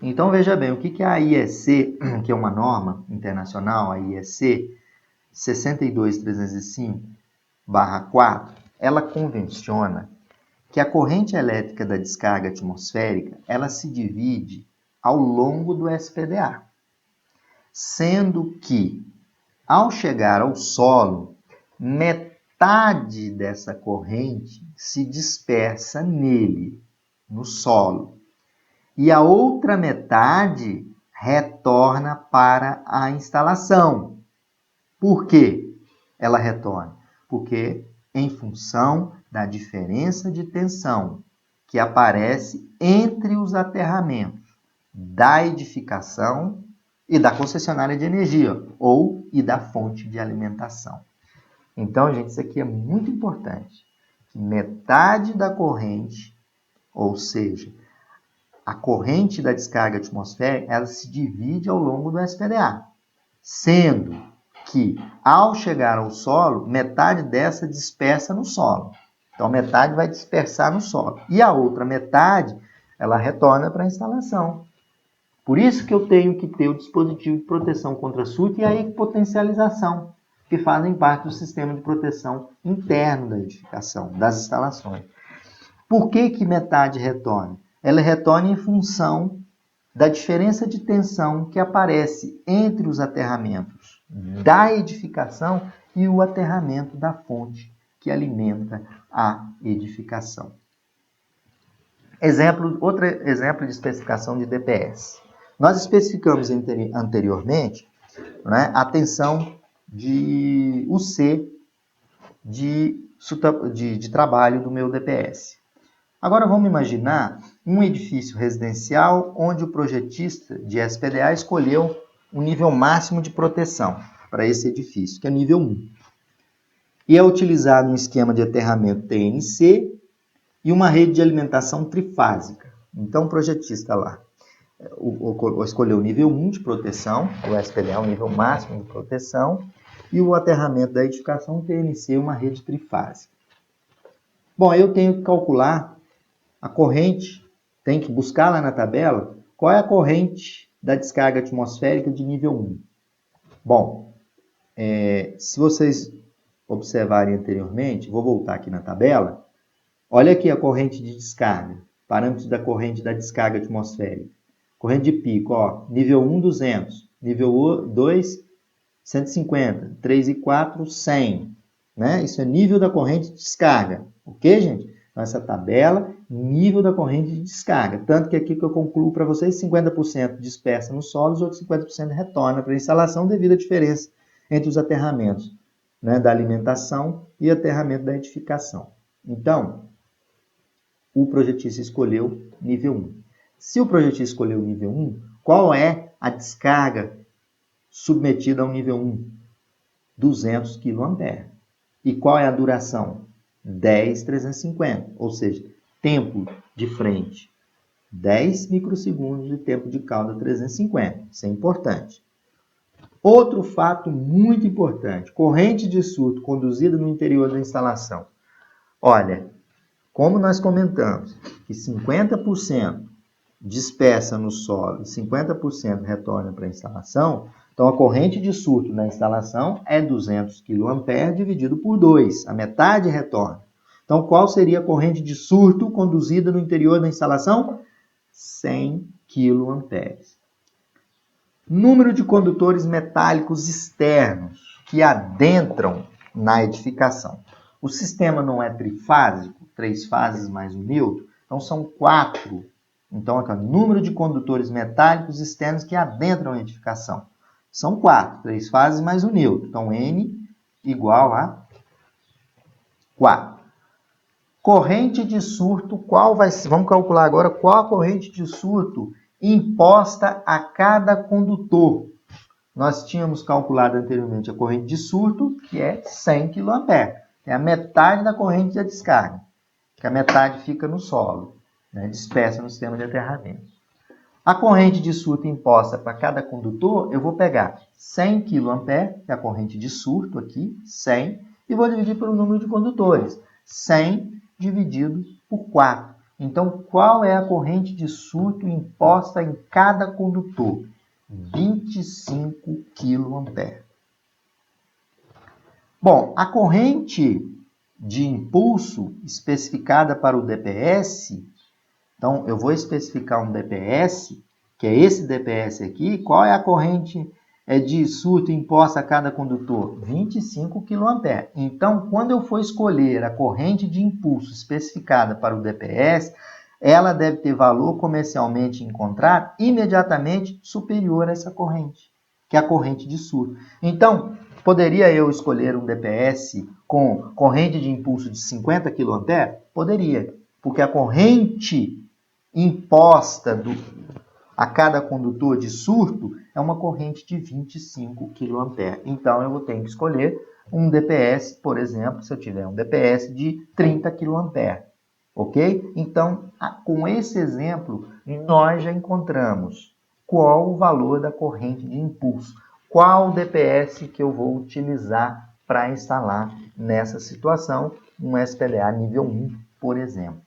Então, veja bem, o que é a IEC, que é uma norma internacional, a IEC 62305/4, ela convenciona que a corrente elétrica da descarga atmosférica, ela se divide ao longo do SPDA, sendo que, ao chegar ao solo, metade dessa corrente se dispersa nele, no solo, e a outra metade retorna para a instalação. Por quê ela retorna? Porque em função da diferença de tensão que aparece entre os aterramentos da edificação e da concessionária de energia, e da fonte de alimentação. Então, gente, isso aqui é muito importante. Metade da corrente, ou seja, a corrente da descarga atmosférica, ela se divide ao longo do SPDA, sendo que, ao chegar ao solo, metade dessa dispersa no solo. Então, metade vai dispersar no solo. E a outra metade, ela retorna para a instalação. Por isso que eu tenho que ter o dispositivo de proteção contra surto e a equipotencialização, que fazem parte do sistema de proteção interno da edificação, das instalações. Por que metade retorna? Ela retorna em função da diferença de tensão que aparece entre os aterramentos da edificação e o aterramento da fonte que alimenta a edificação. Outro exemplo de especificação de DPS. Nós especificamos anteriormente, né, a tensão de UC de trabalho do meu DPS. Agora vamos imaginar um edifício residencial onde o projetista de SPDA escolheu um nível máximo de proteção para esse edifício, que é nível 1. E é utilizado um esquema de aterramento TNC e uma rede de alimentação trifásica. Então o projetista lá escolheu o nível 1 de proteção, o SPDA é o nível máximo de proteção, e o aterramento da edificação TNC, uma rede trifásica. Bom, eu tenho que calcular a corrente, tem que buscar lá na tabela qual é a corrente da descarga atmosférica de nível 1. Bom, se vocês observarem anteriormente, vou voltar aqui na tabela, olha aqui a corrente de descarga, parâmetros da corrente da descarga atmosférica. Corrente de pico, nível 1, 200, nível 2, 150, 3 e 4, 100. Né? Isso é nível da corrente de descarga, ok, gente? Então, essa tabela, nível da corrente de descarga. Tanto que aqui que eu concluo para vocês, 50% dispersa no solo, os outros 50% retorna para a instalação devido à diferença entre os aterramentos, né, da alimentação e aterramento da edificação. Então, o projetista escolheu nível 1. Se o projetista escolheu o nível 1, qual é a descarga submetida ao nível 1? 200 kA. E qual é a duração? 10,350, ou seja, tempo de frente 10 microsegundos e tempo de cauda 350. Isso é importante. Outro fato muito importante, corrente de surto conduzida no interior da instalação. Olha, como nós comentamos, que 50% dispersa no solo e 50% retorna para a instalação, então a corrente de surto na instalação é 200 kA dividido por 2, a metade retorna. Então qual seria a corrente de surto conduzida no interior da instalação? 100 kA. Número de condutores metálicos externos que adentram na edificação. O sistema não é trifásico, 3 fases mais um neutro, então são 4 Então, aqui, ó, número de condutores metálicos externos que adentram a edificação. São 4, 3 fases mais o neutro. Então, N igual a 4. Corrente de surto, vamos calcular agora qual a corrente de surto imposta a cada condutor. Nós tínhamos calculado anteriormente a corrente de surto, que é 100 kA. É a metade da corrente da descarga, que a metade fica no solo, né, dispersa no sistema de aterramento. A corrente de surto imposta para cada condutor, eu vou pegar 100 kA, que é a corrente de surto aqui, 100, e vou dividir pelo número de condutores. 100 dividido por 4. Então, qual é a corrente de surto imposta em cada condutor? 25 kA. Bom, a corrente de impulso especificada para o DPS, então eu vou especificar um DPS, que é esse DPS aqui. Qual é a corrente de surto imposta a cada condutor? 25 kA. Então, quando eu for escolher a corrente de impulso especificada para o DPS, ela deve ter valor comercialmente encontrado imediatamente superior a essa corrente, que é a corrente de surto. Então, poderia eu escolher um DPS com corrente de impulso de 50 kA? Poderia, porque a corrente imposta a cada condutor de surto é uma corrente de 25 kA. Então, eu vou ter que escolher um DPS, por exemplo, se eu tiver um DPS de 30 kA. Ok? Então, com esse exemplo, nós já encontramos qual o valor da corrente de impulso. Qual o DPS que eu vou utilizar para instalar nessa situação um SPDA nível 1, por exemplo.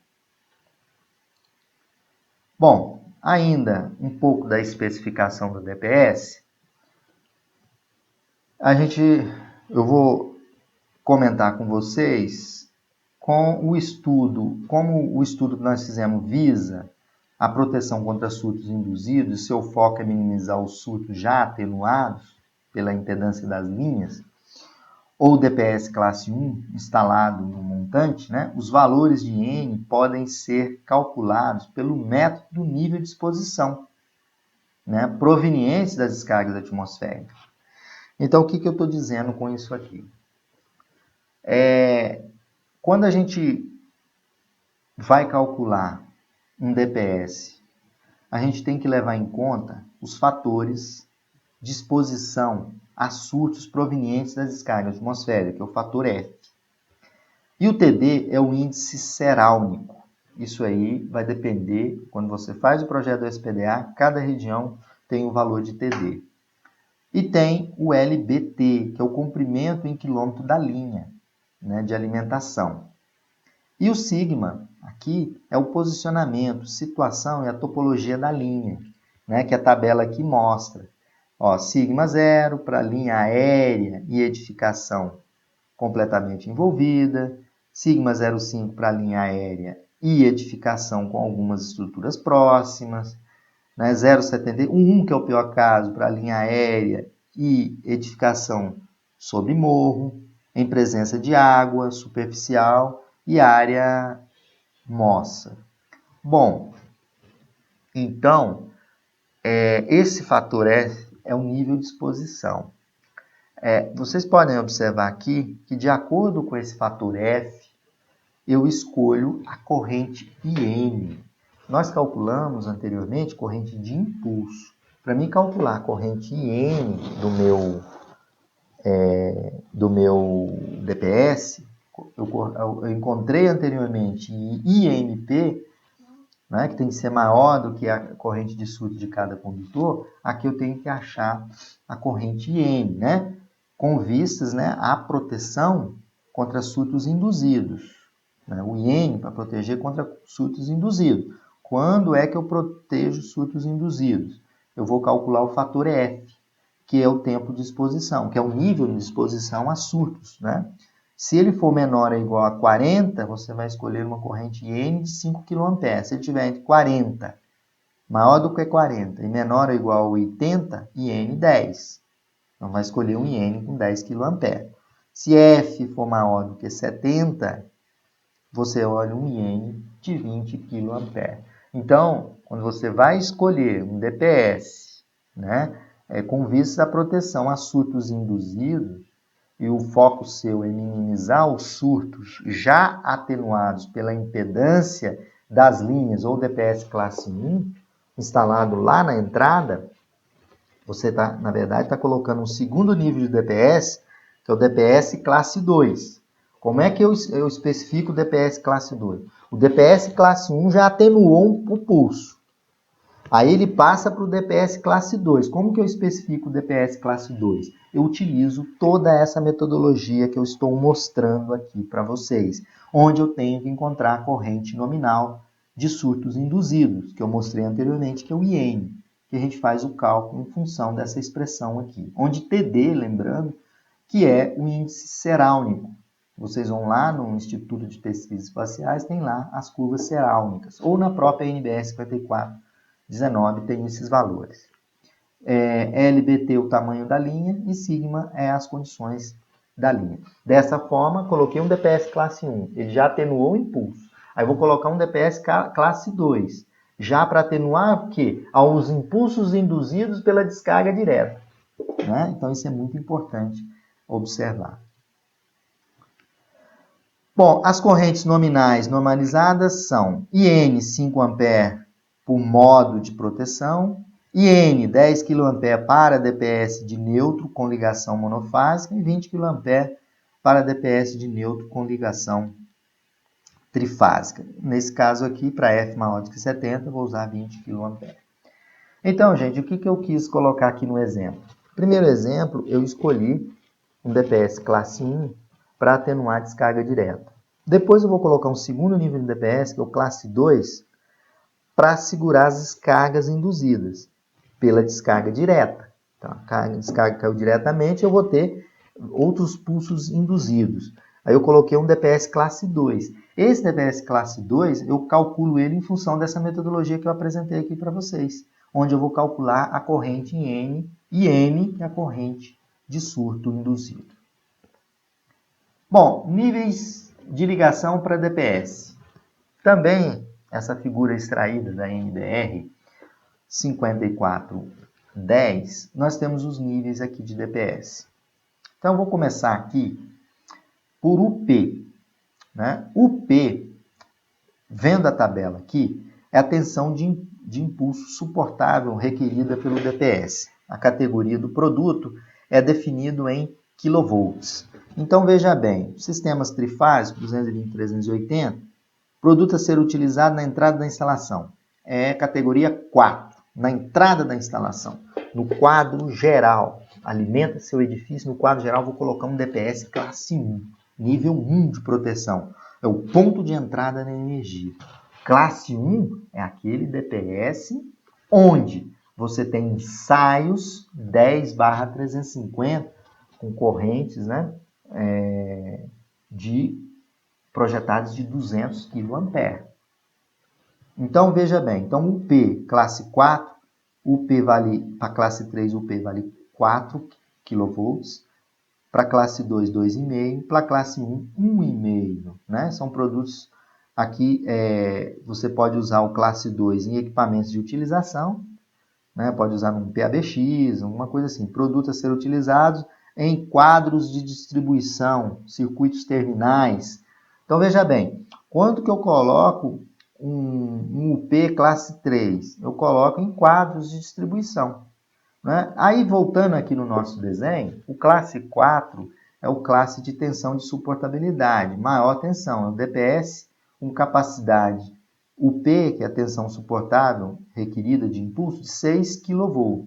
Bom, ainda um pouco da especificação do DPS. Eu vou comentar com vocês como o estudo que nós fizemos visa a proteção contra surtos induzidos, seu foco é minimizar os surtos já atenuados pela impedância das linhas, ou DPS classe 1 instalado no montante, né? Os valores de N podem ser calculados pelo método do nível de exposição, né, provenientes das descargas atmosféricas. Então, o que eu estou dizendo com isso aqui? Quando a gente vai calcular um DPS, a gente tem que levar em conta os fatores de exposição a surtos provenientes das descargas atmosféricas, que é o fator F. E o TD é o índice serálnico. Isso aí vai depender, quando você faz o projeto do SPDA, cada região tem o valor de TD. E tem o LBT, que é o comprimento em quilômetro da linha, né, de alimentação. E o sigma, aqui, é o posicionamento, situação e a topologia da linha, né, que a tabela aqui mostra. Ó, sigma 0 para linha aérea e edificação completamente envolvida, sigma 0,5 para linha aérea e edificação com algumas estruturas próximas, né, 0,71, que é o pior caso, para linha aérea e edificação sobre morro, em presença de água superficial e área moça. Bom, então, esse fator F é o nível de exposição. Vocês podem observar aqui que, de acordo com esse fator F, eu escolho a corrente IN. Nós calculamos anteriormente corrente de impulso. Para mim calcular a corrente IN do meu DPS, eu encontrei anteriormente IMP, né, que tem que ser maior do que a corrente de surto de cada condutor. Aqui eu tenho que achar a corrente IN, né, com vistas, né, à proteção contra surtos induzidos. Né, o IN para proteger contra surtos induzidos. Quando é que eu protejo surtos induzidos? Eu vou calcular o fator F, que é o tempo de exposição, que é o nível de exposição a surtos, né? Se ele for menor ou igual a 40, você vai escolher uma corrente IN de 5 kA. Se ele tiver entre 40, maior do que 40, e menor ou igual a 80, IN 10. Então, vai escolher um IN com 10 kA. Se F for maior do que 70, você olha um IN de 20 kA. Então, quando você vai escolher um DPS, né, com vista à proteção a surtos induzidos, e o foco seu é minimizar os surtos já atenuados pela impedância das linhas ou DPS classe 1, instalado lá na entrada, você na verdade, está colocando um segundo nível de DPS, que é o DPS classe 2. Como é que eu especifico o DPS classe 2? O DPS classe 1 já atenuou o pulso. Aí ele passa para o DPS classe 2. Como que eu especifico o DPS classe 2? Eu utilizo toda essa metodologia que eu estou mostrando aqui para vocês, onde eu tenho que encontrar a corrente nominal de surtos induzidos, que eu mostrei anteriormente, que é o IN, que a gente faz o cálculo em função dessa expressão aqui. Onde TD, lembrando, que é o índice serálnico. Vocês vão lá no Instituto de Pesquisas Espaciais, tem lá as curvas serálnicas, ou na própria NBS 5419 tem esses valores. LBT o tamanho da linha e sigma é as condições da linha. Dessa forma, coloquei um DPS classe 1, ele já atenuou o impulso. Aí vou colocar um DPS classe 2, já para atenuar o quê? Aos impulsos induzidos pela descarga direta. Né? Então isso é muito importante observar. Bom, as correntes nominais normalizadas são IN 5 A por modo de proteção, IN 10 kA para DPS de neutro com ligação monofásica e 20 kA para DPS de neutro com ligação trifásica. Nesse caso aqui, para F maior do que 70, vou usar 20 kA. Então, gente, o que eu quis colocar aqui no exemplo? Primeiro exemplo, eu escolhi um DPS classe 1 para atenuar a descarga direta. Depois eu vou colocar um segundo nível de DPS, que é o classe 2, para segurar as descargas induzidas pela descarga direta. Então, a descarga caiu diretamente, eu vou ter outros pulsos induzidos. Aí eu coloquei um DPS classe 2. Esse DPS classe 2, eu calculo ele em função dessa metodologia que eu apresentei aqui para vocês, onde eu vou calcular a corrente em N, e N é a corrente de surto induzido. Bom, níveis de ligação para DPS. Também essa figura extraída da NBR 5410, nós temos os níveis aqui de DPS. Então, eu vou começar aqui por UP. Né? UP, vendo a tabela aqui, é a tensão de impulso suportável requerida pelo DPS. A categoria do produto é definido em kV. Então, veja bem, sistemas trifásicos, 220 380, produto a ser utilizado na entrada da instalação. É categoria 4, na entrada da instalação. No quadro geral, alimenta seu edifício, no quadro geral vou colocar um DPS classe 1, nível 1 de proteção. É o ponto de entrada da energia. Classe 1 é aquele DPS onde você tem ensaios 10/350 com correntes, né, projetados de 200 kA. Então, veja bem, então UP classe 4, UP vale, para classe 3, UP vale 4 kV, para classe 2, 2,5, para classe 1, 1,5. Né? São produtos, aqui você pode usar o classe 2 em equipamentos de utilização, né? Pode usar num PABX, alguma coisa assim, produtos a ser utilizados em quadros de distribuição, circuitos terminais. Então, veja bem, quando que eu coloco um UP classe 3? Eu coloco em quadros de distribuição. Né? Aí, voltando aqui no nosso desenho, o classe 4 é o classe de tensão de suportabilidade, maior tensão, é o DPS com capacidade UP, que é a tensão suportável requerida de impulso, de 6 kV.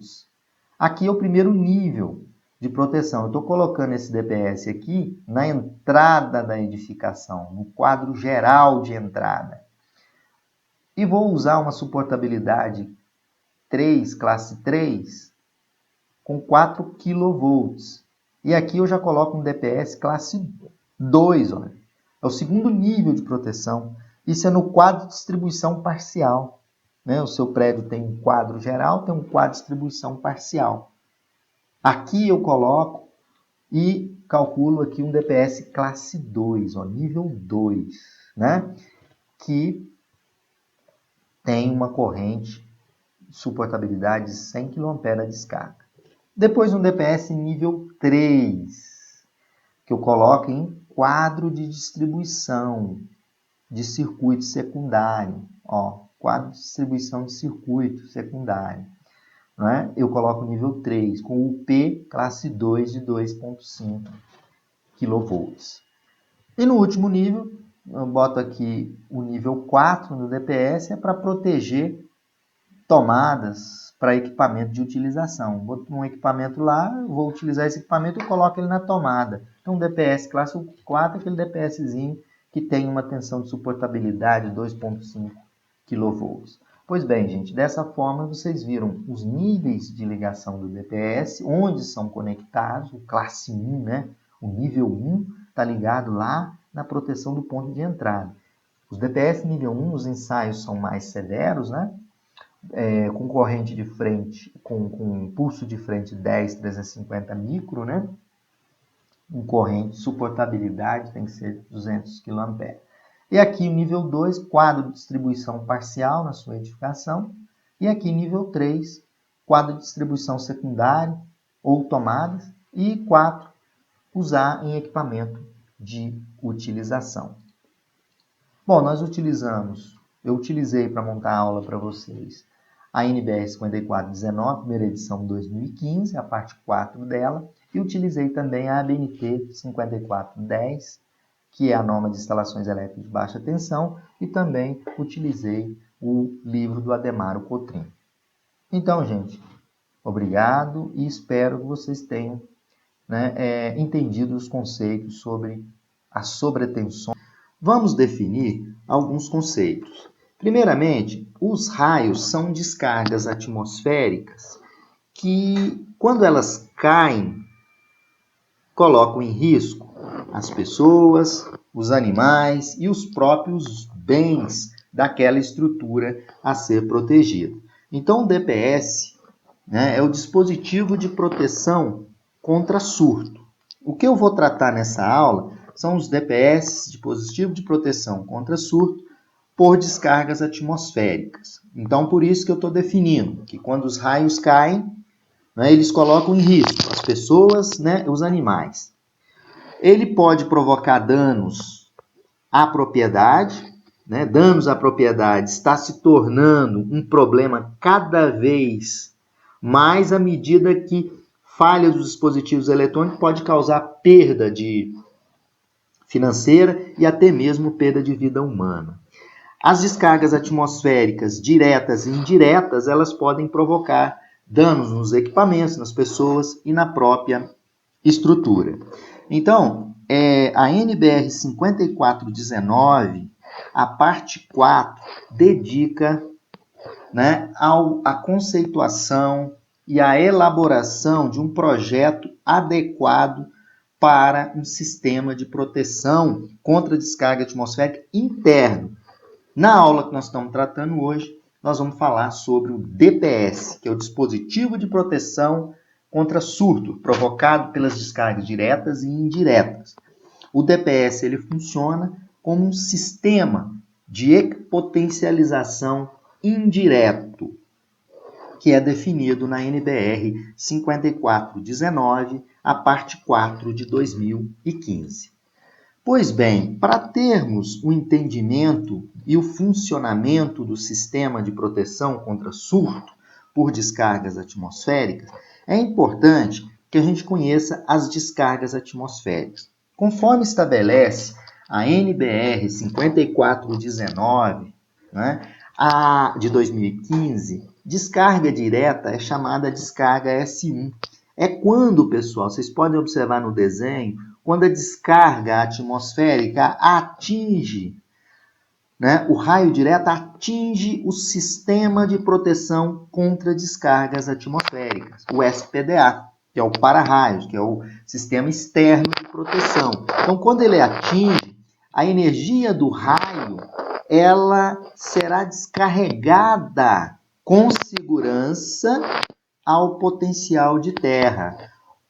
Aqui é o primeiro nível de proteção. Eu estou colocando esse DPS aqui na entrada da edificação, no quadro geral de entrada. E vou usar uma suportabilidade 3, classe 3, com 4 kV. E aqui eu já coloco um DPS classe 2. Olha. É o segundo nível de proteção. Isso é no quadro de distribuição parcial. Né? O seu prédio tem um quadro geral, tem um quadro de distribuição parcial. Aqui eu coloco e calculo aqui um DPS classe 2, ó, nível 2, né? Que tem uma corrente de suportabilidade de 100 kA a descarga. Depois um DPS nível 3, que eu coloco em quadro de distribuição de circuito secundário. Ó, quadro de distribuição de circuito secundário. Né? Eu coloco nível 3, com o P classe 2 de 2,5 kV. E no último nível, eu boto aqui o nível 4 no DPS, é para proteger tomadas para equipamento de utilização. Boto um equipamento lá, vou utilizar esse equipamento e coloco ele na tomada. Então, o DPS classe 4 é aquele DPSzinho que tem uma tensão de suportabilidade de 2,5 kV. Pois bem, gente, dessa forma vocês viram os níveis de ligação do DPS, onde são conectados, o classe 1, né? O nível 1 está ligado lá na proteção do ponto de entrada. Os DPS nível 1, os ensaios são mais severos, né? Com corrente de frente, com pulso de frente 10, 350 micro, né? Com corrente, suportabilidade tem que ser 200 kA. E aqui nível 2, quadro de distribuição parcial na sua edificação. E aqui nível 3, quadro de distribuição secundário ou tomadas. E 4, usar em equipamento de utilização. Bom, eu utilizei para montar a aula para vocês a NBR 5419, primeira edição 2015, a parte 4 dela, e utilizei também a ABNT 5410, que é a norma de instalações elétricas de baixa tensão, e também utilizei o livro do Ademaro Cotrim. Então, gente, obrigado e espero que vocês tenham entendido os conceitos sobre as sobretensões. Vamos definir alguns conceitos. Primeiramente, os raios são descargas atmosféricas que, quando elas caem, colocam em risco as pessoas, os animais e os próprios bens daquela estrutura a ser protegida. Então, o DPS, é o dispositivo de proteção contra surto. O que eu vou tratar nessa aula são os DPS, dispositivo de proteção contra surto, por descargas atmosféricas. Então, por isso que eu estou definindo que quando os raios caem, eles colocam em risco as pessoas, os animais. Ele pode provocar danos à propriedade, danos à propriedade está se tornando um problema cada vez mais à medida que falha dos dispositivos eletrônicos pode causar perda financeira e até mesmo perda de vida humana. As descargas atmosféricas diretas e indiretas, elas podem provocar danos nos equipamentos, nas pessoas e na própria estrutura. Então, a NBR 5419, a parte 4, dedica à conceituação e à elaboração de um projeto adequado para um sistema de proteção contra descarga atmosférica interno. Na aula que nós estamos tratando hoje, nós vamos falar sobre o DPS, que é o dispositivo de proteção contra surto provocado pelas descargas diretas e indiretas. O DPS ele funciona como um sistema de equipotencialização indireto, que é definido na NBR 5419, a parte 4 de 2015. Pois bem, para termos o entendimento e o funcionamento do sistema de proteção contra surto por descargas atmosféricas, é importante que a gente conheça as descargas atmosféricas. Conforme estabelece a NBR 5419, de 2015, descarga direta é chamada descarga S1. É quando, pessoal, vocês podem observar no desenho, quando a descarga atmosférica atinge, o raio direto atinge o sistema de proteção contra descargas atmosféricas, o SPDA, que é o para-raios, que é o sistema externo de proteção. Então, quando ele atinge, a energia do raio, ela será descarregada com segurança ao potencial de terra.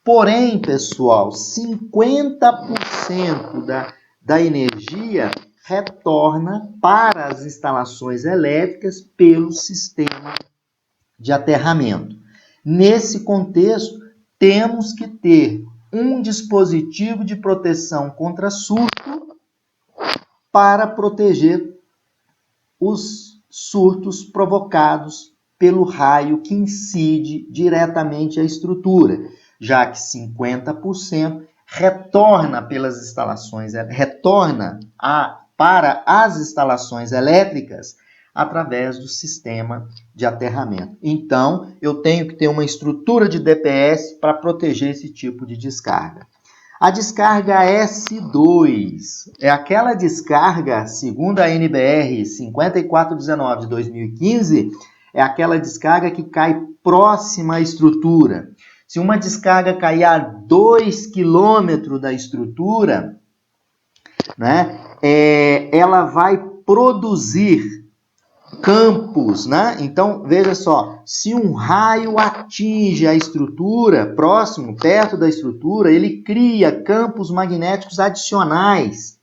Porém, pessoal, 50% da energia retorna para as instalações elétricas pelo sistema de aterramento. Nesse contexto, temos que ter um dispositivo de proteção contra surto para proteger os surtos provocados pelo raio que incide diretamente à estrutura, já que 50% retorna para as instalações elétricas através do sistema de aterramento. Então, eu tenho que ter uma estrutura de DPS para proteger esse tipo de descarga. A descarga S2 é aquela descarga, segundo a NBR 5419 de 2015, é aquela descarga que cai próxima à estrutura. Se uma descarga cair a 2 km da estrutura, né, ela vai produzir campos, né? Então, veja só, se um raio atinge a estrutura, próximo, perto da estrutura, ele cria campos magnéticos adicionais,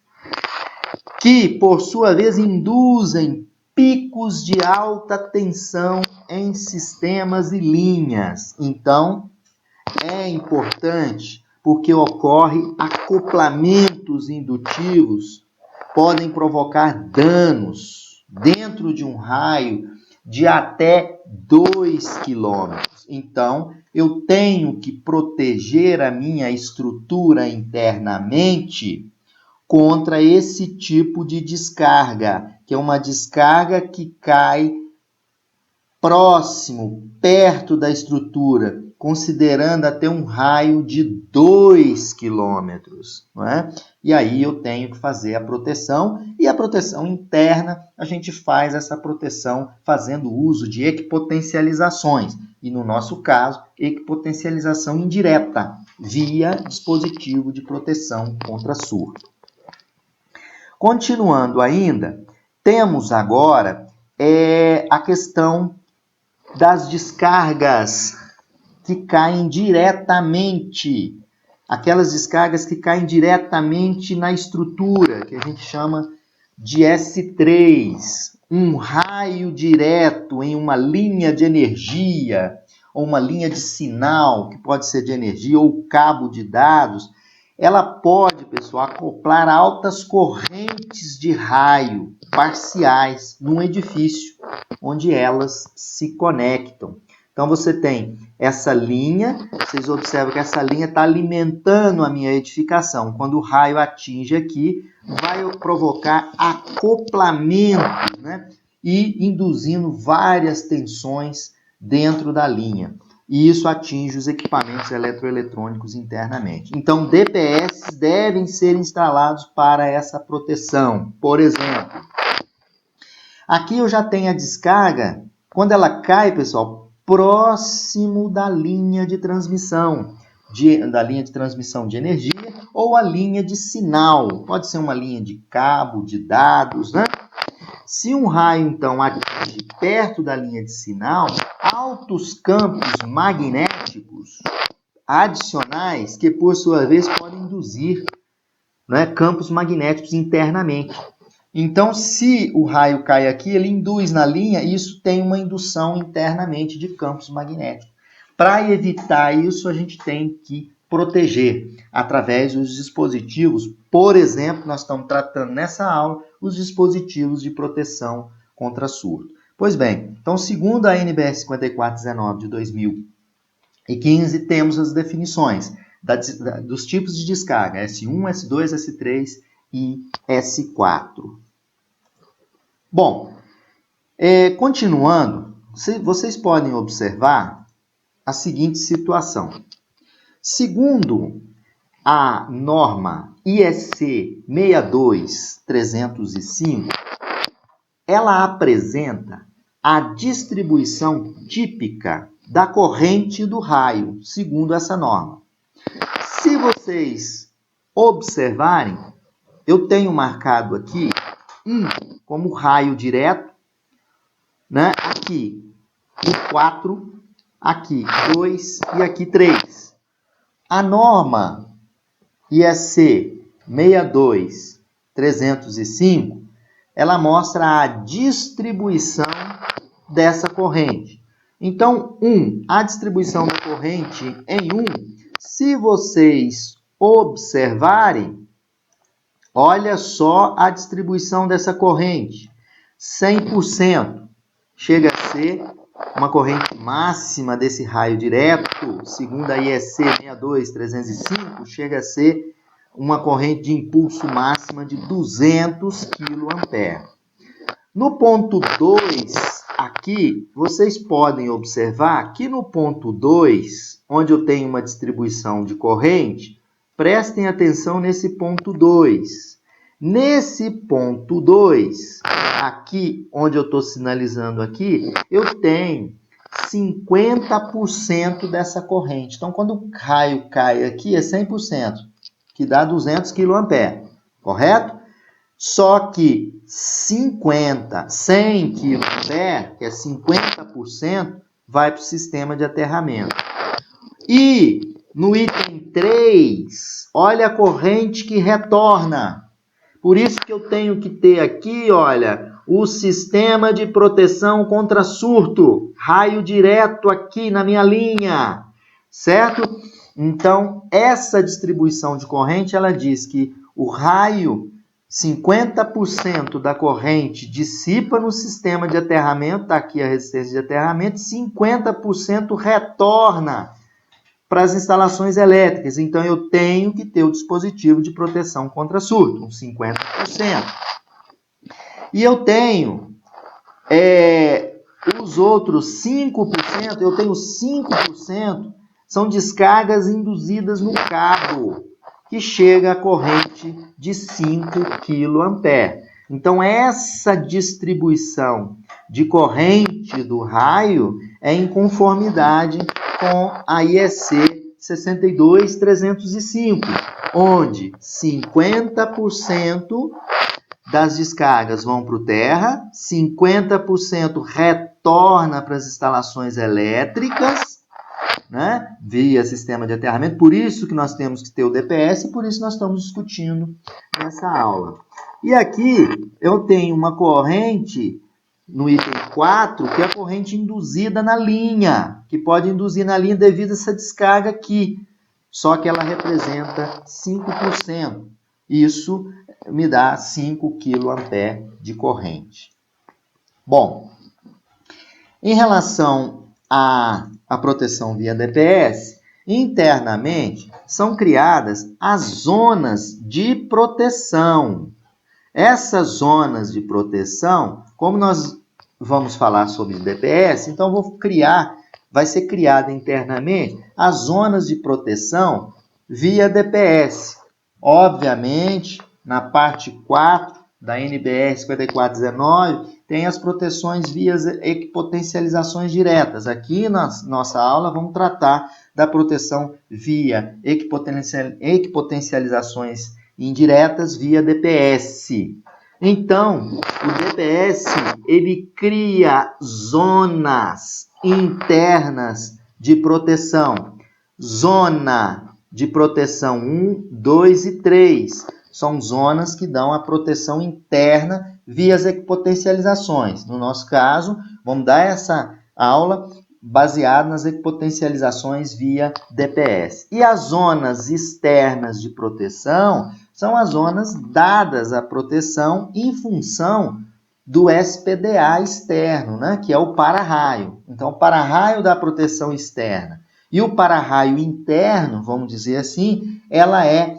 que, por sua vez, induzem picos de alta tensão em sistemas e linhas. Então, é importante porque ocorre acoplamentos indutivos, podem provocar danos dentro de um raio de até 2 quilômetros. Então, eu tenho que proteger a minha estrutura internamente contra esse tipo de descarga, que é uma descarga que cai próximo, perto da estrutura, considerando até um raio de 2 quilômetros, não é? E aí eu tenho que fazer a proteção, e a proteção interna, a gente faz essa proteção fazendo uso de equipotencializações, e no nosso caso, equipotencialização indireta, via dispositivo de proteção contra surto. Continuando ainda, temos agora a questão das descargas que caem diretamente, aquelas descargas que caem diretamente na estrutura, que a gente chama de S3, um raio direto em uma linha de energia, ou uma linha de sinal, que pode ser de energia, ou cabo de dados, ela pode, pessoal, acoplar altas correntes de raio parciais num edifício, onde elas se conectam. Então, você tem essa linha, vocês observam que essa linha está alimentando a minha edificação. Quando o raio atinge aqui, vai provocar acoplamento, né? E induzindo várias tensões dentro da linha. E isso atinge os equipamentos eletroeletrônicos internamente. Então, DPS devem ser instalados para essa proteção. Por exemplo, aqui eu já tenho a descarga, quando ela cai, pessoal, próximo da linha de transmissão, da linha de transmissão de energia ou a linha de sinal. Pode ser uma linha de cabo, de dados, né? Se um raio, então, atinge perto da linha de sinal, altos campos magnéticos adicionais que, por sua vez, podem induzir, né, campos magnéticos internamente. Então, se o raio cai aqui, ele induz na linha e isso tem uma indução internamente de campos magnéticos. Para evitar isso, a gente tem que proteger através dos dispositivos. Por exemplo, nós estamos tratando nessa aula os dispositivos de proteção contra surto. Pois bem, então, segundo a NBR 5419 de 2015, temos as definições dos tipos de descarga, S1, S2, S3 e S4. Bom, continuando, vocês podem observar a seguinte situação. Segundo a norma IEC 62305, ela apresenta a distribuição típica da corrente do raio, segundo essa norma. Se vocês observarem, eu tenho marcado aqui como raio direto, né? Aqui o 4, aqui 2 e aqui 3. A norma IEC 62305 305, ela mostra a distribuição dessa corrente. Então, a distribuição da corrente em se vocês observarem, olha só a distribuição dessa corrente. 100% chega a ser uma corrente máxima desse raio direto, segundo a IEC 62305, chega a ser uma corrente de impulso máxima de 200 kA. No ponto 2, aqui, vocês podem observar que no ponto 2, onde eu tenho uma distribuição de corrente, prestem atenção nesse ponto 2. Nesse ponto 2, aqui, onde eu estou sinalizando aqui, eu tenho 50% dessa corrente. Então, quando o raio cai aqui, é 100%, que dá 200 kA, correto? Só que 100 kA, que é 50%, vai para o sistema de aterramento. E no item 3, olha a corrente que retorna. Por isso que eu tenho que ter aqui, olha, o sistema de proteção contra surto, raio direto aqui na minha linha, certo? Então, essa distribuição de corrente, ela diz que o raio, 50% da corrente dissipa no sistema de aterramento, está aqui a resistência de aterramento, 50% retorna para as instalações elétricas. Então, eu tenho que ter o dispositivo de proteção contra surto, uns 50%. E eu tenho os outros 5%, eu tenho 5%, são descargas induzidas no cabo, que chega a corrente de 5 kA. Então, essa distribuição de corrente do raio é em conformidade com a IEC 62305, onde 50% das descargas vão para o terra, 50% retorna para as instalações elétricas, né, via sistema de aterramento. Por isso que nós temos que ter o DPS e por isso nós estamos discutindo nessa aula. E aqui eu tenho uma corrente no item 4, que é a corrente induzida na linha, que pode induzir na linha devido a essa descarga aqui, só que ela representa 5%. Isso me dá 5 kA de corrente. Bom, em relação à proteção via DPS, internamente são criadas as zonas de proteção. Essas zonas de proteção, como nós vamos falar sobre DPS, então vai ser criada internamente as zonas de proteção via DPS. Obviamente, na parte 4 da NBR 5419, tem as proteções via equipotencializações diretas. Aqui na nossa aula vamos tratar da proteção via equipotencializações indiretas via DPS. Então, o DPS, ele cria zonas internas de proteção. Zona de proteção 1, 2 e 3. São zonas que dão a proteção interna via as equipotencializações. No nosso caso, vamos dar essa aula baseada nas equipotencializações via DPS. E as zonas externas de proteção são as zonas dadas à proteção em função do SPDA externo, né, que é o para-raio. Então, o para-raio dá proteção externa. E o para-raio interno, vamos dizer assim, ela é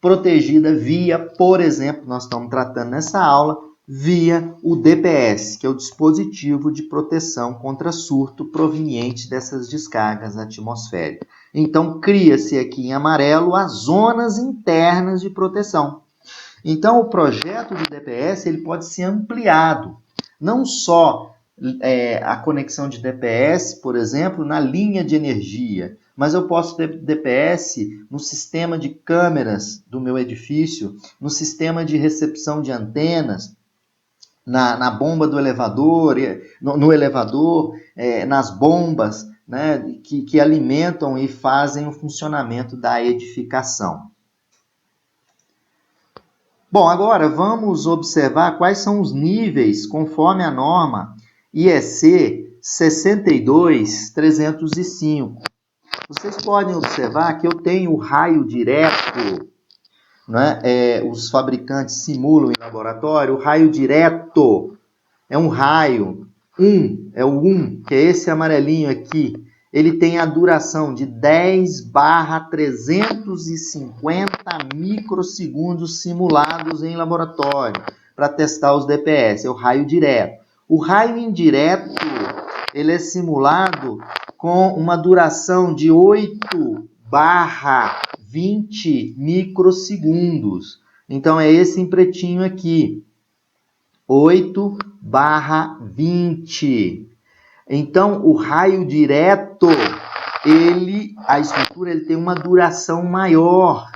protegida via, por exemplo, nós estamos tratando nessa aula, via o DPS, que é o dispositivo de proteção contra surto proveniente dessas descargas atmosféricas. Então, cria-se aqui em amarelo as zonas internas de proteção. Então, o projeto de DPS ele pode ser ampliado, não só a conexão de DPS, por exemplo, na linha de energia, mas eu posso ter DPS no sistema de câmeras do meu edifício, no sistema de recepção de antenas, na bomba do elevador, no elevador, nas bombas, né, que alimentam e fazem o funcionamento da edificação. Bom, agora vamos observar quais são os níveis conforme a norma IEC 62305. Vocês podem observar que eu tenho o raio direto, né? Os fabricantes simulam em laboratório, o raio direto é um raio, é o 1, que é esse amarelinho aqui. Ele tem a duração de 10/350 microsegundos simulados em laboratório para testar os DPS, é o raio direto. O raio indireto, ele é simulado com uma duração de 8/20 microsegundos. Então, é esse em pretinho aqui, 8/20. Então, o raio direto, a estrutura ele tem uma duração maior,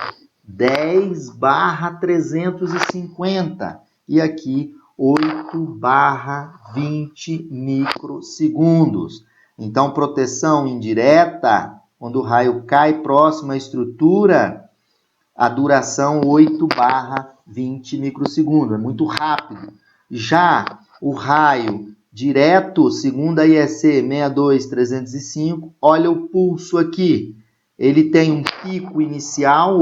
10/350. E aqui, 8/20 microsegundos. Então, proteção indireta, quando o raio cai próximo à estrutura, a duração 8/20 microsegundos. É muito rápido. Já o raio direto, segundo a IEC 62305, olha o pulso aqui. Ele tem um pico inicial,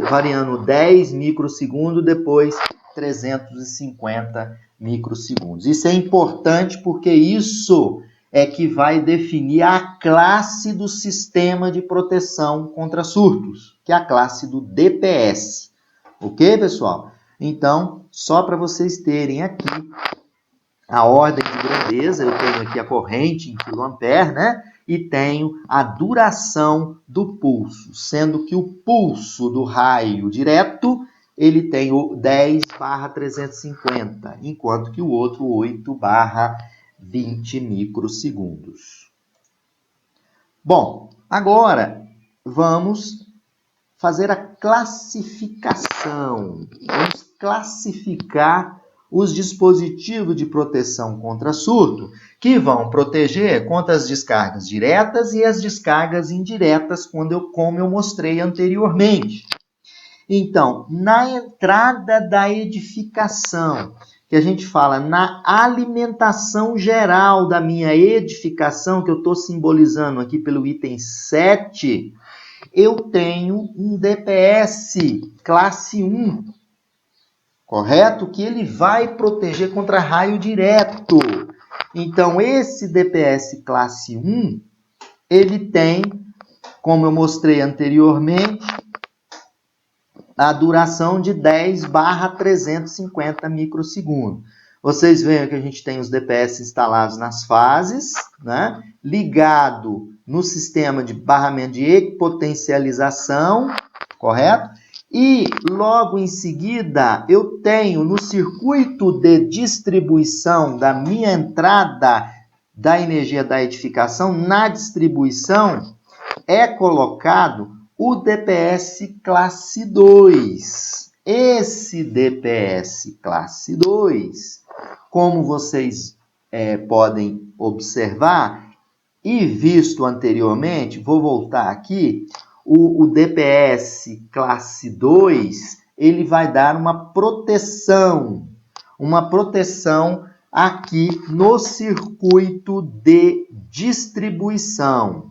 variando 10 microsegundos, depois 350 microsegundos. Isso é importante porque isso é que vai definir a classe do sistema de proteção contra surtos, que é a classe do DPS. Ok, pessoal? Então, só para vocês terem aqui a ordem de grandeza, eu tenho aqui a corrente em kA, né? E tenho a duração do pulso, sendo que o pulso do raio direto, ele tem o 10/350, enquanto que o outro 8/20 microsegundos. Bom, agora vamos fazer a classificação. Vamos classificar os dispositivos de proteção contra surto, que vão proteger contra as descargas diretas e as descargas indiretas, como eu mostrei anteriormente. Então, na entrada da edificação, que a gente fala na alimentação geral da minha edificação, que eu estou simbolizando aqui pelo item 7, eu tenho um DPS classe 1, correto? Que ele vai proteger contra raio direto. Então, esse DPS classe 1, ele tem, como eu mostrei anteriormente, a duração de 10/350 microsegundos. Vocês veem que a gente tem os DPS instalados nas fases, né? Ligado no sistema de barramento de equipotencialização, correto? E logo em seguida eu tenho no circuito de distribuição da minha entrada da energia da edificação, na distribuição é colocado o DPS classe 2. Esse DPS classe 2, como vocês podem observar e visto anteriormente, vou voltar aqui, o DPS classe 2, ele vai dar uma proteção aqui no circuito de distribuição.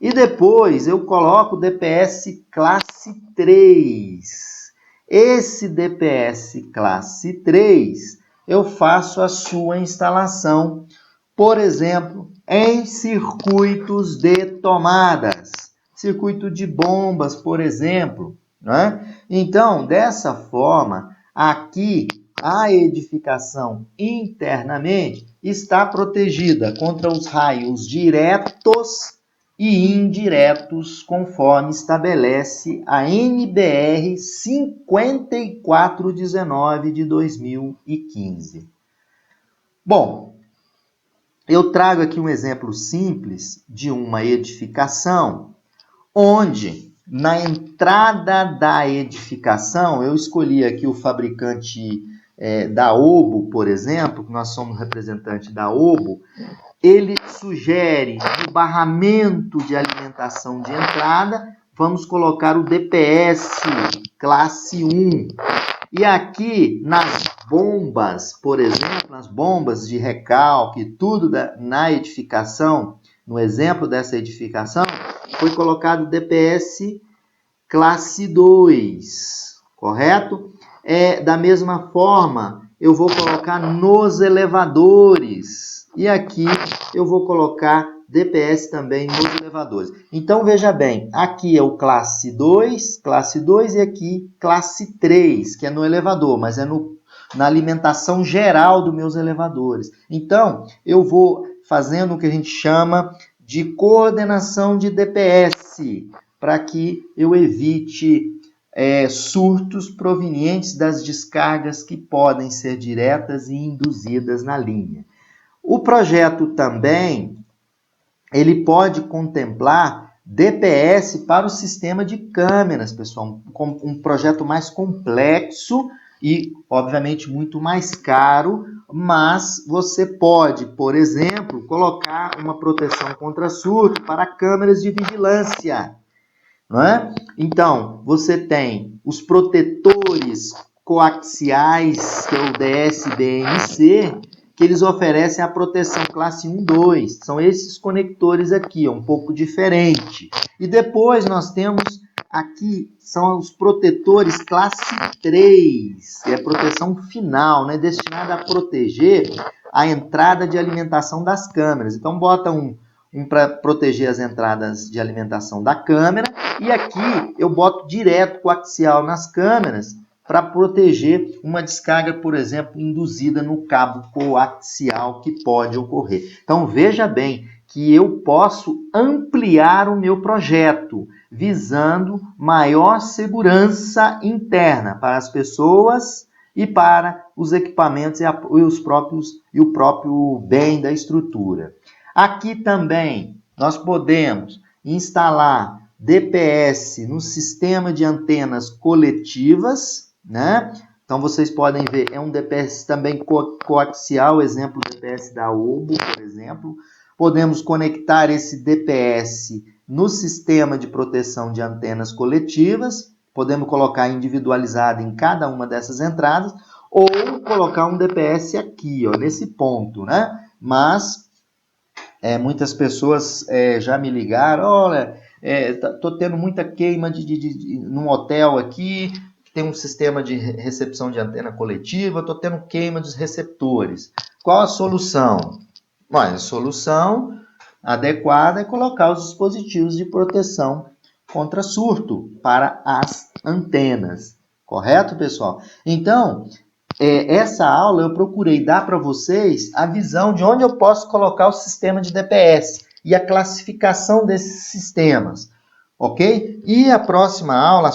E depois eu coloco o DPS classe 3. Esse DPS classe 3, eu faço a sua instalação, por exemplo, em circuitos de tomadas, circuito de bombas, por exemplo, né? Então, dessa forma, aqui a edificação internamente está protegida contra os raios diretos e indiretos, conforme estabelece a NBR 5419 de 2015. Bom, eu trago aqui um exemplo simples de uma edificação, onde na entrada da edificação, eu escolhi aqui o fabricante da Obo, por exemplo, que nós somos representante da Obo. Ele sugere no barramento de alimentação de entrada, vamos colocar o DPS classe 1. E aqui, nas bombas, por exemplo, nas bombas de recalque, tudo na edificação, no exemplo dessa edificação, foi colocado DPS classe 2, correto? Da mesma forma, eu vou colocar nos elevadores. E aqui eu vou colocar DPS também nos elevadores. Então, veja bem, aqui é o classe 2 e aqui classe 3, que é no elevador, mas é na alimentação geral dos meus elevadores. Então, eu vou fazendo o que a gente chama de coordenação de DPS, para que eu evite surtos provenientes das descargas que podem ser diretas e induzidas na linha. O projeto também, ele pode contemplar DPS para o sistema de câmeras, pessoal, um projeto mais complexo e, obviamente, muito mais caro, mas você pode, por exemplo, colocar uma proteção contra surto para câmeras de vigilância. Não é? Então, você tem os protetores coaxiais, que é o DSBMC, que eles oferecem a proteção classe 1, 2. São esses conectores aqui, um pouco diferente. E depois nós temos aqui, são os protetores classe 3, que é a proteção final, né, destinada a proteger a entrada de alimentação das câmeras. Então, bota um para proteger as entradas de alimentação da câmera, e aqui eu boto direto coaxial nas câmeras para proteger uma descarga, por exemplo, induzida no cabo coaxial que pode ocorrer. Então, veja bem que eu posso ampliar o meu projeto, visando maior segurança interna para as pessoas e para os equipamentos e o próprio bem da estrutura. Aqui também nós podemos instalar DPS no sistema de antenas coletivas, né? Então vocês podem ver, é um DPS também coaxial, exemplo DPS da OBO, por exemplo. Podemos conectar esse DPS no sistema de proteção de antenas coletivas, podemos colocar individualizado em cada uma dessas entradas, ou colocar um DPS aqui, ó, nesse ponto, né? Mas muitas pessoas já me ligaram, olha, tô tendo muita queima num hotel aqui, tem um sistema de recepção de antena coletiva, tô tendo queima dos receptores. Qual a solução? Bom, a solução adequada é colocar os dispositivos de proteção contra surto para as antenas. Correto, pessoal? Então, essa aula eu procurei dar para vocês a visão de onde eu posso colocar o sistema de DPS e a classificação desses sistemas, ok? E as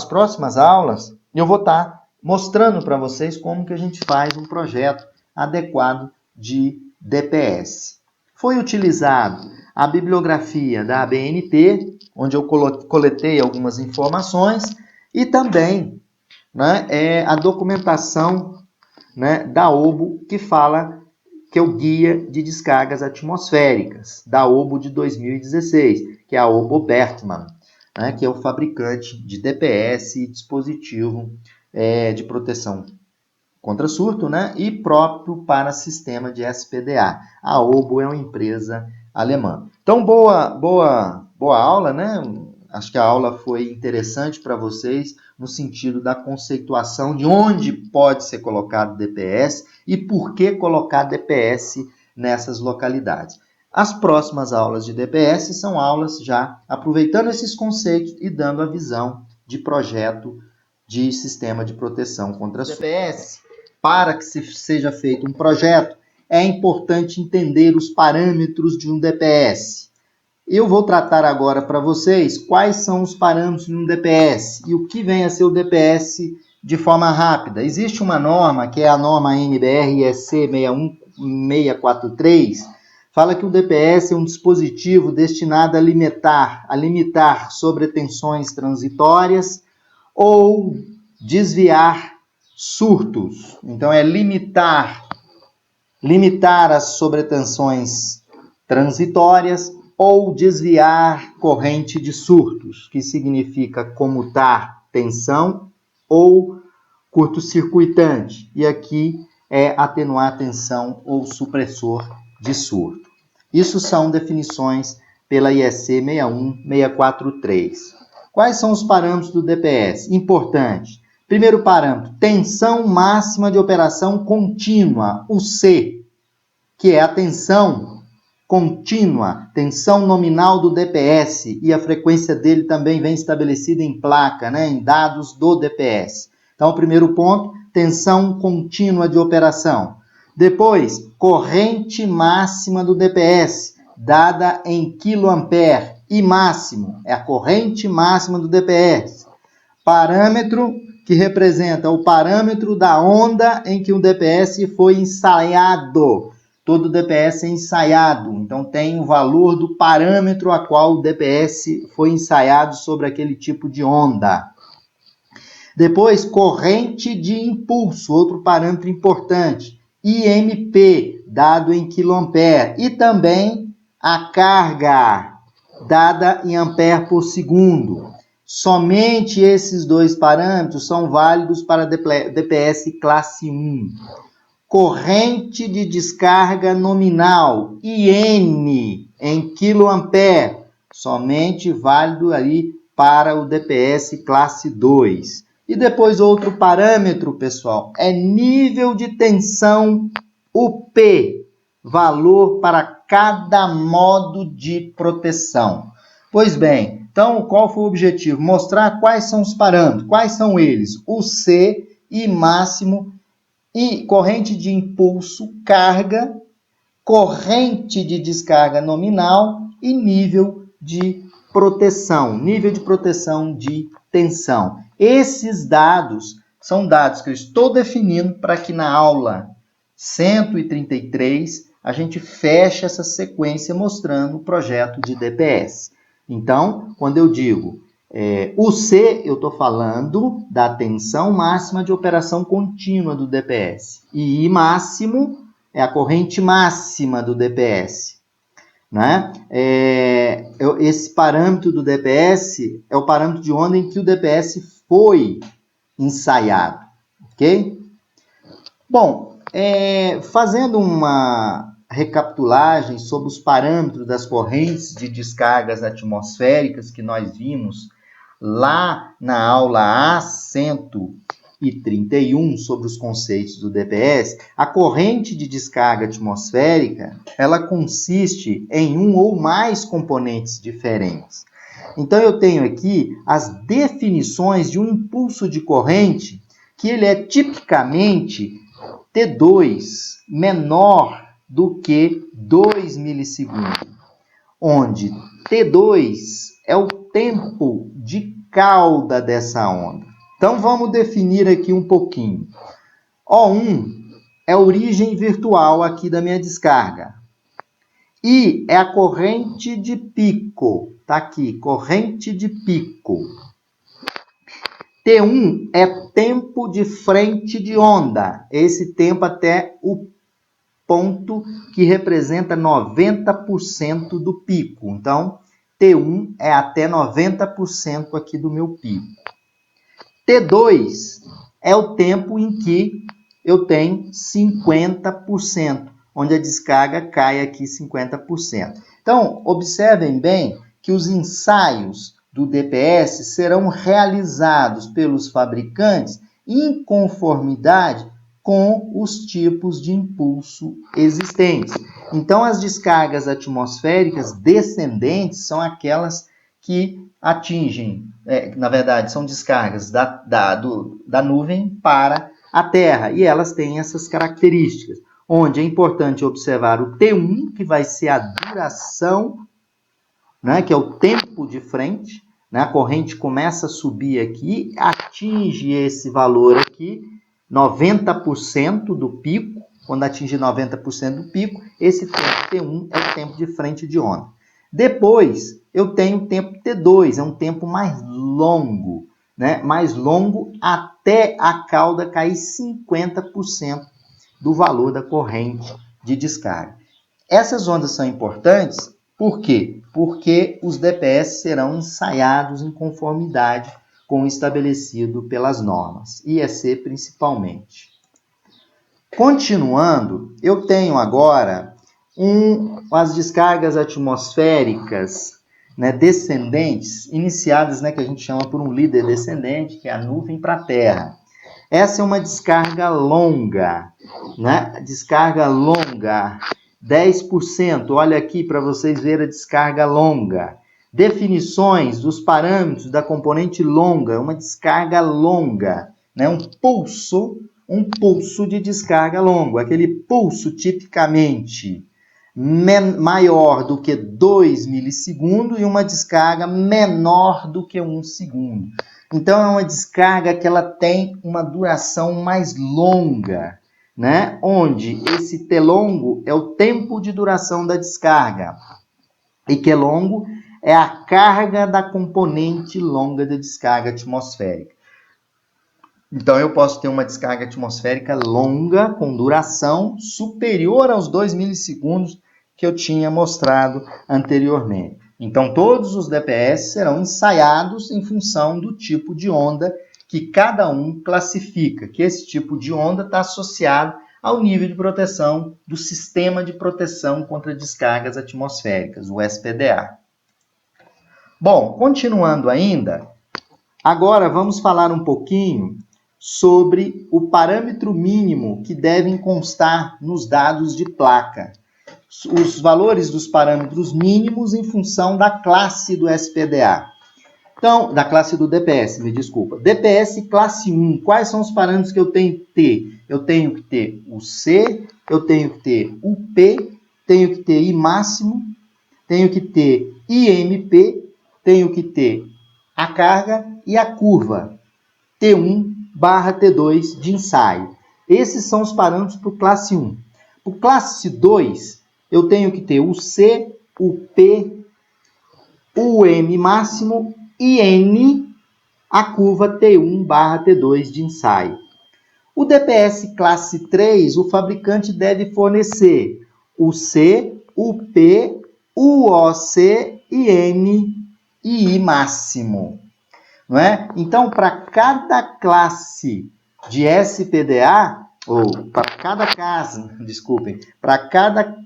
próximas aulas, eu vou estar mostrando para vocês como que a gente faz um projeto adequado de DPS. Foi utilizado a bibliografia da ABNT, onde eu coletei algumas informações, e também, né, a documentação, né, da OBO, que fala que é o Guia de Descargas Atmosféricas, da OBO de 2016, que é a OBO Bertmann, né, que é o fabricante de DPS e dispositivo de proteção contra surto, né, e próprio para sistema de SPDA. A OBO é uma empresa alemã. Então, boa aula, né? Acho que a aula foi interessante para vocês no sentido da conceituação de onde pode ser colocado DPS e por que colocar DPS nessas localidades. As próximas aulas de DPS são aulas já aproveitando esses conceitos e dando a visão de projeto de sistema de proteção contra surto. DPS, para que seja feito um projeto, é importante entender os parâmetros de um DPS. Eu vou tratar agora para vocês quais são os parâmetros de um DPS e o que vem a ser o DPS de forma rápida. Existe uma norma, que é a norma NBR-EC 61643, fala que o DPS é um dispositivo destinado a limitar sobretensões transitórias ou desviar surtos. Então, é limitar as sobretensões transitórias ou desviar corrente de surtos, que significa comutar tensão ou curto-circuitante. E aqui é atenuar a tensão ou supressor de surto. Isso são definições pela IEC 61643. Quais são os parâmetros do DPS? Importante. Primeiro parâmetro, tensão máxima de operação contínua, o C, que é a tensão contínua, tensão nominal do DPS, e a frequência dele também vem estabelecida em placa, né, em dados do DPS. Então, primeiro ponto, tensão contínua de operação. Depois, corrente máxima do DPS, dada em kA, I máximo, é a corrente máxima do DPS. Parâmetro que representa o parâmetro da onda em que o DPS foi ensaiado. Todo DPS é ensaiado, então tem o valor do parâmetro a qual o DPS foi ensaiado sobre aquele tipo de onda. Depois, corrente de impulso, outro parâmetro importante, IMP, dado em kA, e também a carga, dada em ampere por segundo. Somente esses dois parâmetros são válidos para DPS classe 1. Corrente de descarga nominal, IN, em kA, somente válido ali para o DPS classe 2. E depois outro parâmetro, pessoal, é nível de tensão, UP, valor para cada modo de proteção. Pois bem, então qual foi o objetivo? Mostrar quais são os parâmetros, quais são eles? O C, I máximo, e corrente de impulso, carga, corrente de descarga nominal e nível de proteção de tensão. Esses dados são dados que eu estou definindo para que na aula 133 a gente feche essa sequência mostrando o projeto de DPS. Então, quando eu digo o C, eu estou falando da tensão máxima de operação contínua do DPS. E I máximo é a corrente máxima do DPS. Né? Esse parâmetro do DPS é o parâmetro de onda em que o DPS foi ensaiado. Ok? Bom, fazendo uma recapitulagem sobre os parâmetros das correntes de descargas atmosféricas que nós vimos lá na aula A131 sobre os conceitos do DPS, a corrente de descarga atmosférica, ela consiste em um ou mais componentes diferentes. Então, eu tenho aqui as definições de um impulso de corrente, que ele é tipicamente T2 menor do que 2 milissegundos, onde T2 é o tempo de cauda dessa onda. Então, vamos definir aqui um pouquinho. O1 é a origem virtual aqui da minha descarga. I é a corrente de pico. Está aqui, corrente de pico. T1 é tempo de frente de onda. Esse tempo até o ponto que representa 90% do pico. Então, T1 é até 90% aqui do meu pico. T2 é o tempo em que eu tenho 50%, onde a descarga cai aqui 50%. Então, observem bem que os ensaios do DPS serão realizados pelos fabricantes em conformidade com os tipos de impulso existentes. Então, as descargas atmosféricas descendentes são aquelas que atingem, na verdade, são descargas da nuvem para a Terra, e elas têm essas características, onde é importante observar o T1, que vai ser a duração, né, que é o tempo de frente, né, a corrente começa a subir aqui, atinge esse valor aqui, 90% do pico. Quando atinge 90% do pico, esse tempo T1 é o tempo de frente de onda. Depois, eu tenho o tempo T2, é um tempo mais longo, né? Mais longo até a cauda cair 50% do valor da corrente de descarga. Essas ondas são importantes, por quê? Porque os DPS serão ensaiados em conformidade com o estabelecido pelas normas, IEC principalmente. Continuando, eu tenho agora as descargas atmosféricas, né, descendentes, iniciadas, né, que a gente chama por um líder descendente, que é a nuvem para a Terra. Essa é uma descarga longa, né? Descarga longa, 10%. Olha aqui para vocês verem a descarga longa. Definições dos parâmetros da componente longa, uma descarga longa, né? Um pulso de descarga longa. Aquele pulso tipicamente maior do que 2 milissegundos e uma descarga menor do que 1 segundo. Então, é uma descarga que ela tem uma duração mais longa, né? Onde esse T longo é o tempo de duração da descarga. E Q longo é a carga da componente longa da descarga atmosférica. Então, eu posso ter uma descarga atmosférica longa, com duração superior aos 2 milissegundos que eu tinha mostrado anteriormente. Então, todos os DPS serão ensaiados em função do tipo de onda que cada um classifica, que esse tipo de onda está associado ao nível de proteção do Sistema de Proteção contra Descargas Atmosféricas, o SPDA. Bom, continuando ainda, agora vamos falar um pouquinho sobre o parâmetro mínimo que devem constar nos dados de placa. Os valores dos parâmetros mínimos em função da classe do SPDA. Então, da classe do DPS, me desculpa. DPS classe 1, quais são os parâmetros que eu tenho que ter? Eu tenho que ter o C, eu tenho que ter o P, tenho que ter I máximo, tenho que ter IMP, tenho que ter a carga e a curva T1/T2 de ensaio. Esses são os parâmetros para o classe 1. Para o classe 2, eu tenho que ter o C, o P, o M máximo e N, a curva T1/T2 de ensaio. O DPS classe 3, o fabricante deve fornecer o C, o P, o OC e N e I máximo. Não é? Então, para cada classe de SPDA, ou para cada caso, para cada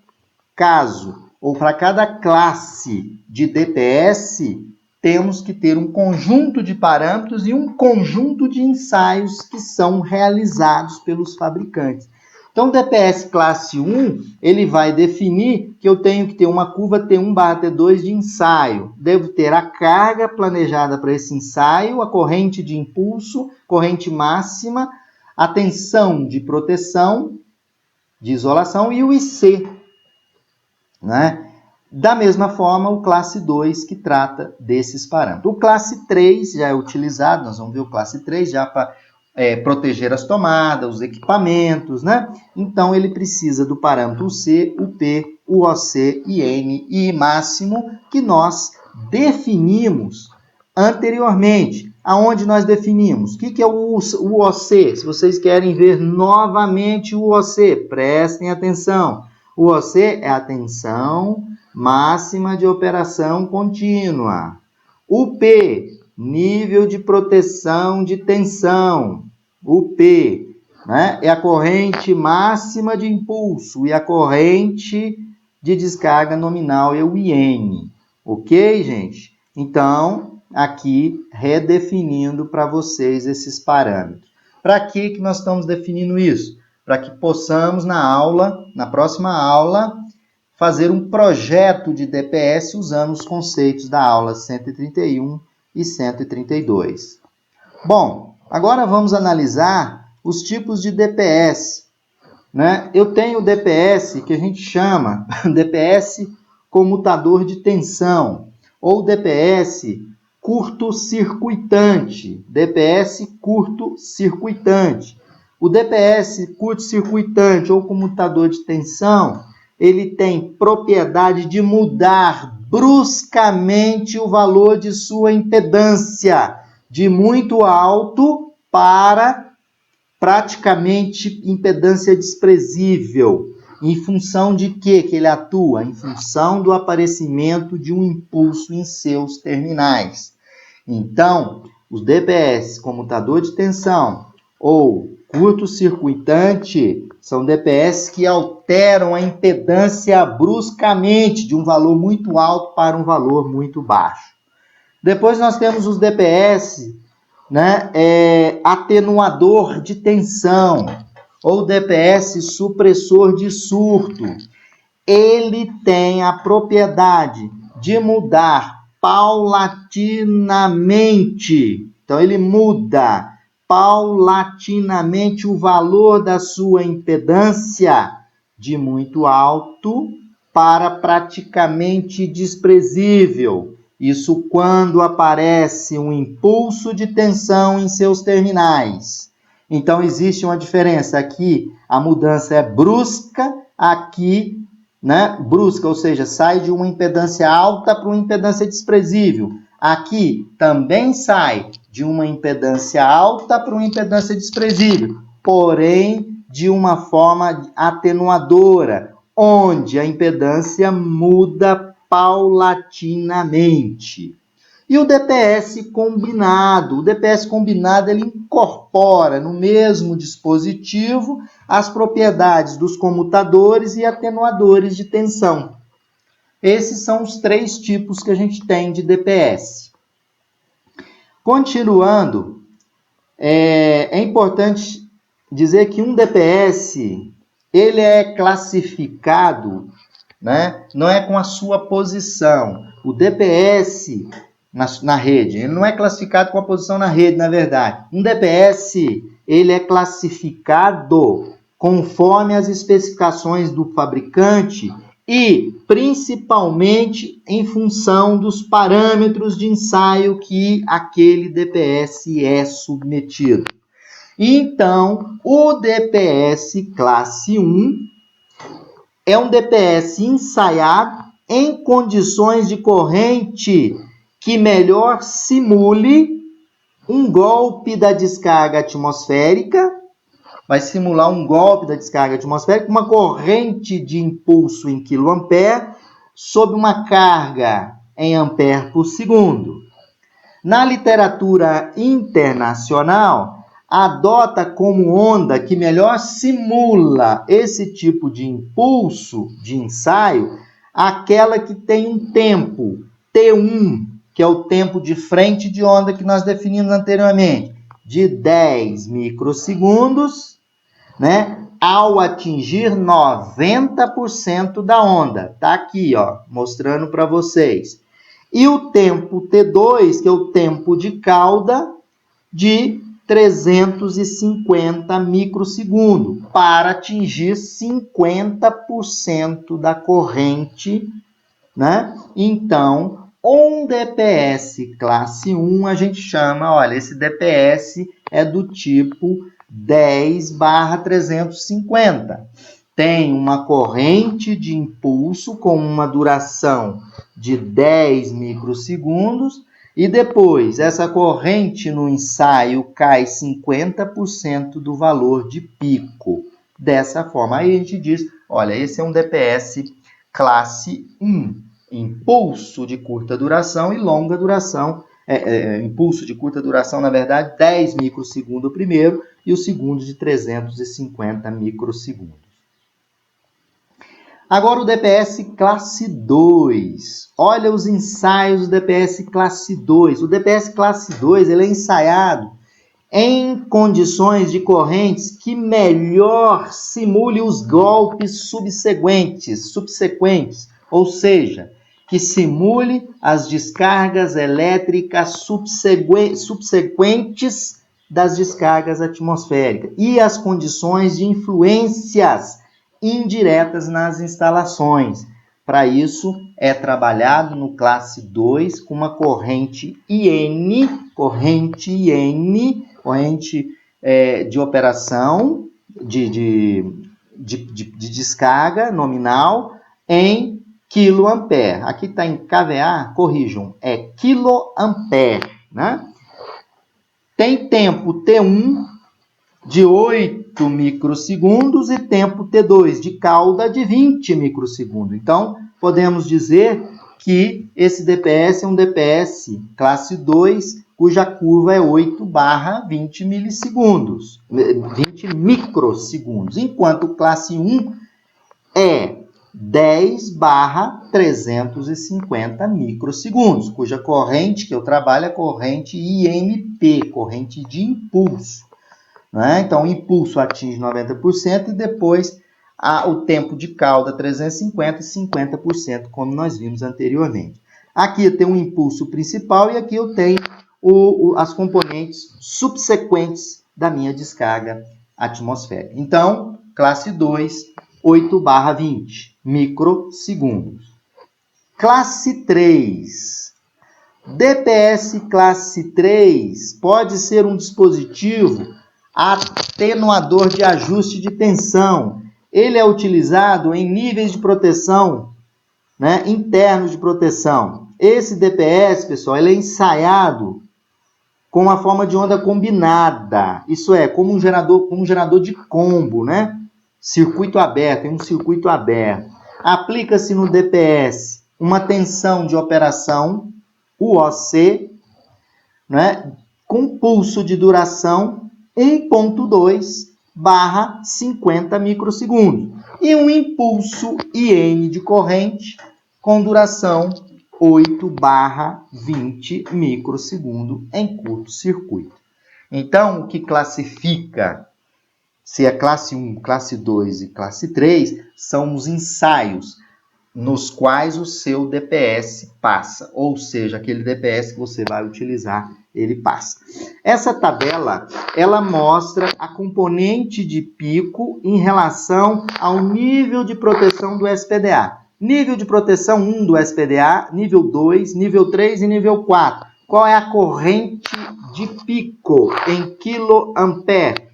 caso ou para cada classe de DPS, temos que ter um conjunto de parâmetros e um conjunto de ensaios que são realizados pelos fabricantes. Então, o DPS classe 1, ele vai definir que eu tenho que ter uma curva T1/T2 de ensaio. Devo ter a carga planejada para esse ensaio, a corrente de impulso, corrente máxima, a tensão de proteção, de isolação e o IC. Né? Da mesma forma, o classe 2 que trata desses parâmetros. O classe 3 já é utilizado, nós vamos ver o classe 3 já para proteger as tomadas, os equipamentos, né? Então, ele precisa do parâmetro C, o P, o OC, IN e I máximo, que nós definimos anteriormente. Aonde nós definimos? O que é o OC? Se vocês querem ver novamente o OC, prestem atenção. O OC é a tensão máxima de operação contínua. O P, nível de proteção de tensão. O P, né, é a corrente máxima de impulso e a corrente de descarga nominal é o IN. Ok, gente? Então, aqui redefinindo para vocês esses parâmetros. Para que nós estamos definindo isso? Para que possamos na próxima aula, fazer um projeto de DPS usando os conceitos da aula 131 e 132. Bom, agora vamos analisar os tipos de DPS. Né? Eu tenho o DPS que a gente chama DPS comutador de tensão, ou DPS curto-circuitante. DPS curto-circuitante. O DPS curto-circuitante ou comutador de tensão, ele tem propriedade de mudar bruscamente o valor de sua impedância, de muito alto para praticamente impedância desprezível. Em função de quê que ele atua? Em função do aparecimento de um impulso em seus terminais. Então, Os DPS, comutador de tensão ou curto-circuitante, são DPS que alteram a impedância bruscamente de um valor muito alto para um valor muito baixo. Depois nós temos os DPS, né, atenuador de tensão ou DPS supressor de surto. Ele tem a propriedade de mudar paulatinamente. Então, ele muda paulatinamente o valor da sua impedância de muito alto para praticamente desprezível. Isso quando aparece um impulso de tensão em seus terminais. Então, existe uma diferença. Aqui, a mudança é brusca, aqui, né, brusca, ou seja, sai de uma impedância alta para uma impedância desprezível. Aqui também sai de uma impedância alta para uma impedância desprezível, porém de uma forma atenuadora, onde a impedância muda paulatinamente. E o DPS combinado? O DPS combinado ele incorpora no mesmo dispositivo as propriedades dos comutadores e atenuadores de tensão. Esses são os 3 tipos que a gente tem de DPS. Continuando, é importante dizer que um DPS ele é classificado, né, não é com a sua posição. O DPS na rede, ele não é classificado com a posição na rede, na verdade. Um DPS ele é classificado conforme as especificações do fabricante e principalmente em função dos parâmetros de ensaio que aquele DPS é submetido. Então, o DPS classe 1 é um DPS ensaiado em condições de corrente que melhor simule um golpe da descarga atmosférica, vai simular um golpe da descarga atmosférica, uma corrente de impulso em kA sob uma carga em ampere por segundo. Na literatura internacional, adota como onda que melhor simula esse tipo de impulso de ensaio aquela que tem um tempo T1, que é o tempo de frente de onda que nós definimos anteriormente, de 10 microsegundos, né, ao atingir 90% da onda. Está aqui, ó, mostrando para vocês. E o tempo T2, que é o tempo de cauda, de 350 microsegundos, para atingir 50% da corrente, né? Então, um DPS classe 1 a gente chama, olha, esse DPS é do tipo 10/350. Tem uma corrente de impulso com uma duração de 10 microsegundos e depois essa corrente no ensaio cai 50% do valor de pico. Dessa forma, aí a gente diz, olha, esse é um DPS classe 1. Impulso de curta duração e longa duração. Impulso de curta duração, na verdade, 10 microsegundos o primeiro e o segundo de 350 microsegundos. Agora o DPS classe 2. Olha os ensaios do DPS classe 2. O DPS classe 2 ele é ensaiado em condições de correntes que melhor simule os golpes subsequentes, ou seja, que simule as descargas elétricas subsequentes das descargas atmosféricas e as condições de influências indiretas nas instalações. Para isso, é trabalhado no classe 2 com uma corrente IN, corrente de operação, de descarga nominal em quiloampere. Aqui está em kVA, corrijam, é quiloampere, né? Tem tempo T1 de 8 microsegundos e tempo T2 de cauda de 20 microsegundos. Então, podemos dizer que esse DPS é um DPS classe 2 cuja curva é 8/20 milissegundos, 20 microsegundos, enquanto classe 1 é 10/350 microsegundos, cuja corrente que eu trabalho é corrente IMP, corrente de impulso. Né? Então, o impulso atinge 90% e depois o tempo de cauda 350 e 50%, como nós vimos anteriormente. Aqui eu tenho um impulso principal e aqui eu tenho as componentes subsequentes da minha descarga atmosférica. Então, classe 2, 8/20 microsegundos. Classe 3. DPS classe 3 pode ser um dispositivo atenuador de ajuste de tensão. Ele é utilizado em níveis de proteção, né, internos de proteção. Esse DPS, pessoal, ele é ensaiado com a forma de onda combinada. Isso é, como um gerador de combo, né? Circuito aberto, tem um circuito aberto. Aplica-se no DPS uma tensão de operação, UOC, né, com pulso de duração 1.2/50 microsegundos e um impulso IN de corrente com duração 8/20 microsegundos em curto-circuito. Então, o que classifica se é classe 1, classe 2 e classe 3 são os ensaios nos quais o seu DPS passa, ou seja, aquele DPS que você vai utilizar, ele passa. Essa tabela, ela mostra a componente de pico em relação ao nível de proteção do SPDA. Nível de proteção 1 do SPDA, nível 2, nível 3 e nível 4. Qual é a corrente de pico em quiloampere?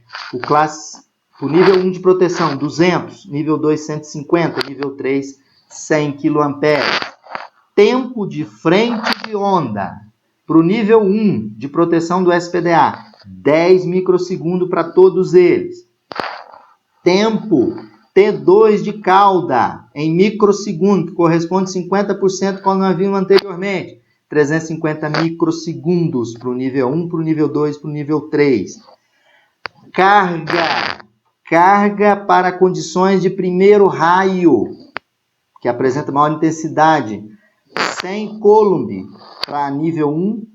O nível 1 de proteção, 200, nível 2, 150, nível 3, 100 kA. Tempo de frente de onda para o nível 1 de proteção do SPDA, 10 microsegundos para todos eles. Tempo T2 de cauda em microsegundo, que corresponde a 50% como nós vimos anteriormente. 350 microsegundos para o nível 1, para o nível 2, para o nível 3. Carga para condições de primeiro raio, que apresenta maior intensidade, 100 coulomb para nível 1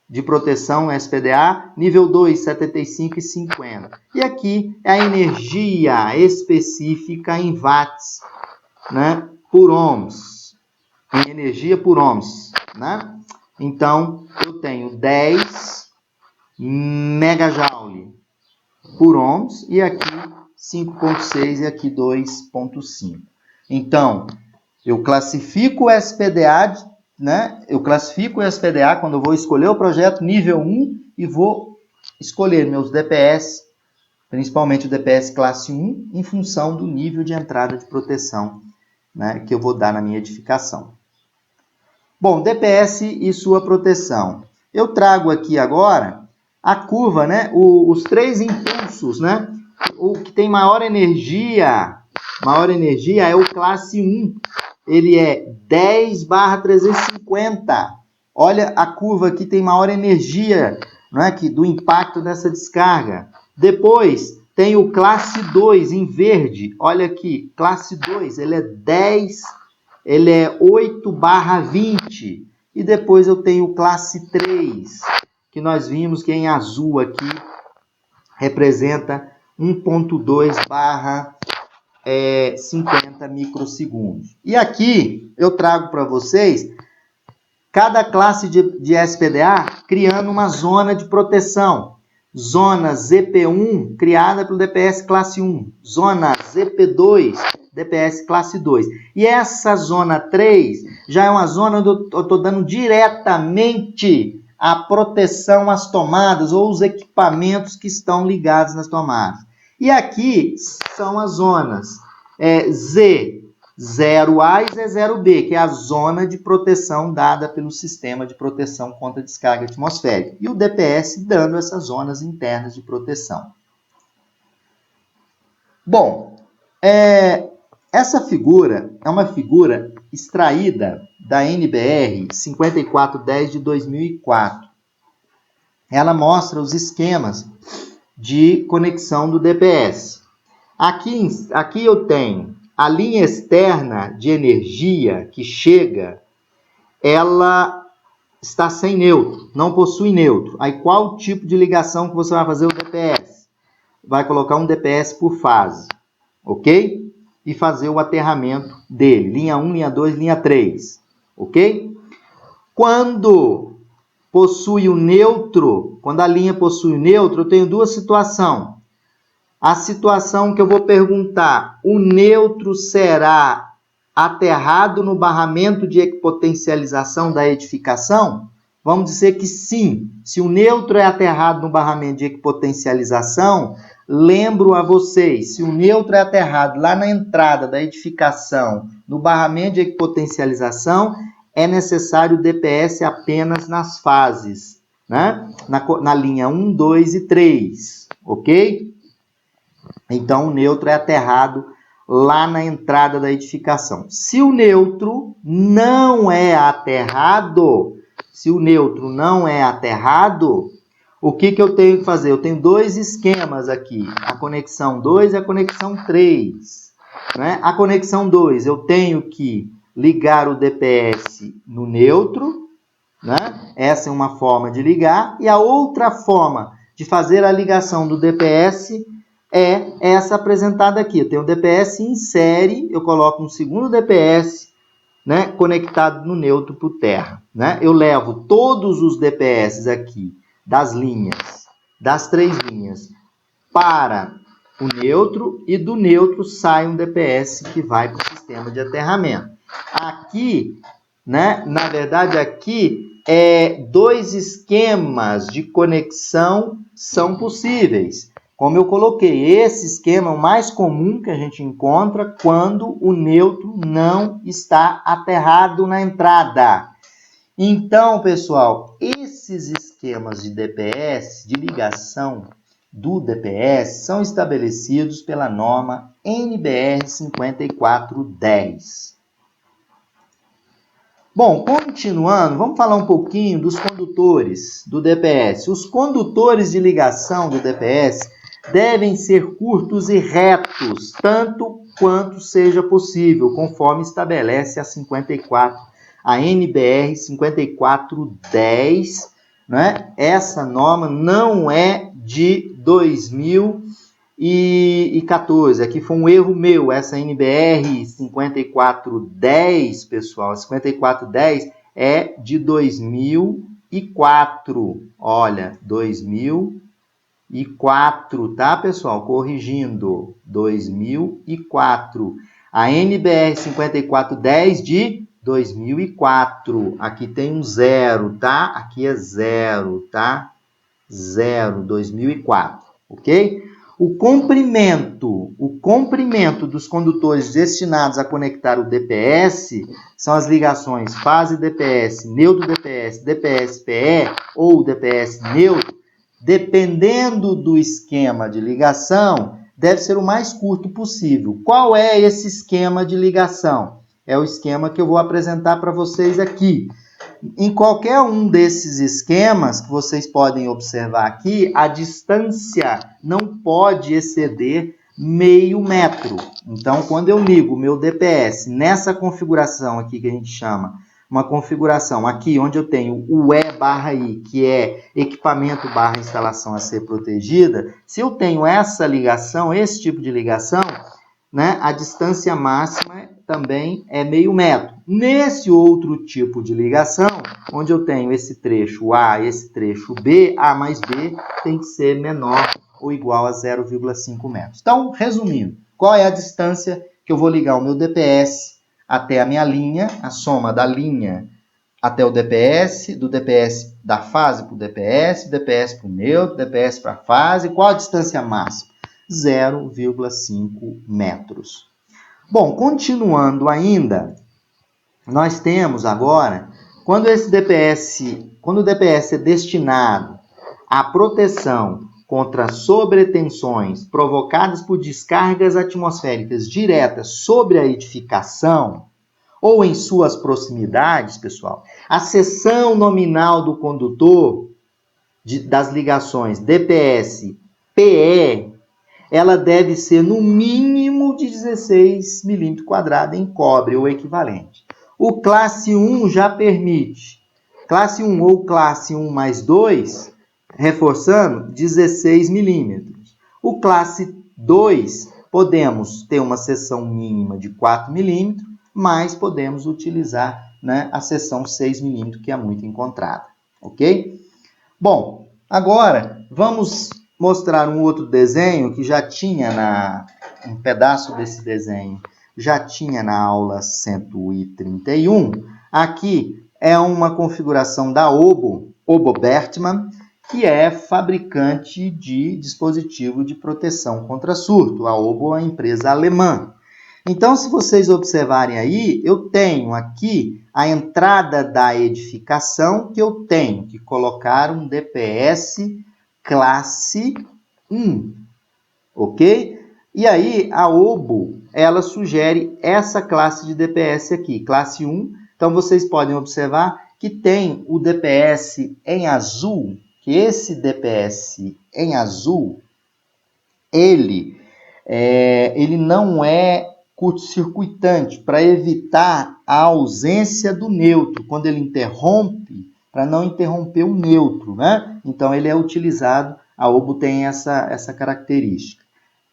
de proteção SPDA, nível 2, 75 e 50. E aqui é a energia específica em watts, né, por ohms, em energia por ohms, né? Então, eu tenho 10 megajoule por ohms e aqui 5.6 e aqui 2.5. Então, eu classifico o SPDA, né? Eu classifico o SPDA quando eu vou escolher o projeto nível 1 e vou escolher meus DPS, principalmente o DPS classe 1, em função do nível de entrada de proteção, né, que eu vou dar na minha edificação. Bom, DPS e sua proteção. Eu trago aqui agora a curva, né, os três impulsos, né? O que tem maior energia é o classe 1. Ele é 10/350. Olha a curva aqui, tem maior energia, não é, que do impacto dessa descarga. Depois tem o classe 2 em verde. Olha aqui, classe 2, ele é 8/20. E depois eu tenho o classe 3, que nós vimos que em azul aqui representa 1.2/50 microsegundos. E aqui eu trago para vocês cada classe de SPDA criando uma zona de proteção. Zona ZP1 criada pelo DPS classe 1. Zona ZP2, DPS classe 2. E essa zona 3 já é uma zona onde eu estou dando diretamente a proteção às tomadas ou os equipamentos que estão ligados nas tomadas. E aqui são as zonas Z0A e Z0B, que é a zona de proteção dada pelo sistema de proteção contra descarga atmosférica. E o DPS dando essas zonas internas de proteção. Bom, essa figura é uma figura extraída da NBR 5410 de 2004. ela mostra os esquemas de conexão do DPS. Aqui eu tenho a linha externa de energia que chega, ela está sem neutro, não possui neutro. Aí qual tipo de ligação que você vai fazer o DPS? Vai colocar um DPS por fase, ok? E fazer o aterramento dele, linha 1, linha 2, linha 3, ok? Quando possui o neutro, quando a linha possui o neutro, eu tenho duas situações. A situação que eu vou perguntar, o neutro será aterrado no barramento de equipotencialização da edificação? Vamos dizer que sim. Se o neutro é aterrado no barramento de equipotencialização, lembro a vocês, se o neutro é aterrado lá na entrada da edificação, no barramento de equipotencialização, é necessário o DPS apenas nas fases, né? Na linha 1, 2 e 3, ok? Então, o neutro é aterrado lá na entrada da edificação. Se o neutro não é aterrado, o que eu tenho que fazer? Eu tenho dois esquemas aqui, a conexão 2 e a conexão 3. Né? A conexão 2, eu tenho que ligar o DPS no neutro, né? Essa é uma forma de ligar, e a outra forma de fazer a ligação do DPS é essa apresentada aqui. Eu tenho o DPS em série, eu coloco um segundo DPS, né, conectado no neutro por terra. Né? Eu levo todos os DPS aqui das linhas, das três linhas, para o neutro, e do neutro sai um DPS que vai para o sistema de aterramento. Aqui, né, na verdade, aqui dois esquemas de conexão são possíveis. Como eu coloquei, esse esquema é o mais comum que a gente encontra quando o neutro não está aterrado na entrada. Então, pessoal, esses esquemas de DPS, de ligação do DPS, são estabelecidos pela norma NBR 5410. Bom, continuando, vamos falar um pouquinho dos condutores do DPS. Os condutores de ligação do DPS devem ser curtos e retos, tanto quanto seja possível, conforme estabelece a NBR 5410, né? Essa norma não é de 2014, aqui foi um erro meu, essa NBR 5410, pessoal, 5410 é de 2004, olha, 2004, tá, pessoal? Corrigindo, 2004. A NBR 5410 de 2004. Aqui tem um zero, tá? Aqui é zero, tá? 2004, ok? O comprimento dos condutores destinados a conectar o DPS são as ligações fase DPS, neutro DPS, DPS-PE ou DPS neutro. Dependendo do esquema de ligação, deve ser o mais curto possível. Qual é esse esquema de ligação? É o esquema que eu vou apresentar para vocês aqui. Em qualquer um desses esquemas que vocês podem observar aqui, a distância não pode exceder meio metro. Então, quando eu ligo o meu DPS nessa configuração aqui que a gente chama, uma configuração aqui onde eu tenho o E/I, que é equipamento / instalação a ser protegida, se eu tenho essa ligação, esse tipo de ligação, né, a distância máxima também é meio metro. Nesse outro tipo de ligação, onde eu tenho esse trecho A e esse trecho B, A mais B tem que ser menor ou igual a 0,5 metros. Então, resumindo, qual é a distância que eu vou ligar o meu DPS até a minha linha, a soma da linha até o DPS, do DPS da fase para o DPS, DPS para o neutro, DPS para a fase. Qual a distância máxima? 0,5 metros. Bom, continuando ainda, nós temos agora, quando o DPS é destinado à proteção contra sobretensões provocadas por descargas atmosféricas diretas sobre a edificação ou em suas proximidades, pessoal, a seção nominal do condutor das ligações DPS-PE, ela deve ser no mínimo de 16 milímetros quadrados em cobre ou equivalente. O classe 1 já permite, classe 1 ou classe 1 mais 2, reforçando, 16 milímetros. O classe 2, podemos ter uma seção mínima de 4 milímetros, mas podemos utilizar, né, a seção 6 milímetros, que é muito encontrada, ok? Bom, agora vamos mostrar um outro desenho que já tinha um pedaço desse desenho já tinha na aula 131. Aqui é uma configuração da Obo Bertmann, que é fabricante de dispositivo de proteção contra surto. A Obo é uma empresa alemã. Então, se vocês observarem aí, eu tenho aqui a entrada da edificação, que eu tenho que colocar um DPS classe 1, ok? E aí, a Obo, ela sugere essa classe de DPS aqui, classe 1. Então, vocês podem observar que tem o DPS em azul, que esse DPS em azul, ele não é curto-circuitante, para evitar a ausência do neutro, quando ele interrompe, para não interromper o neutro, né? Então, ele é utilizado, a Obo tem essa característica.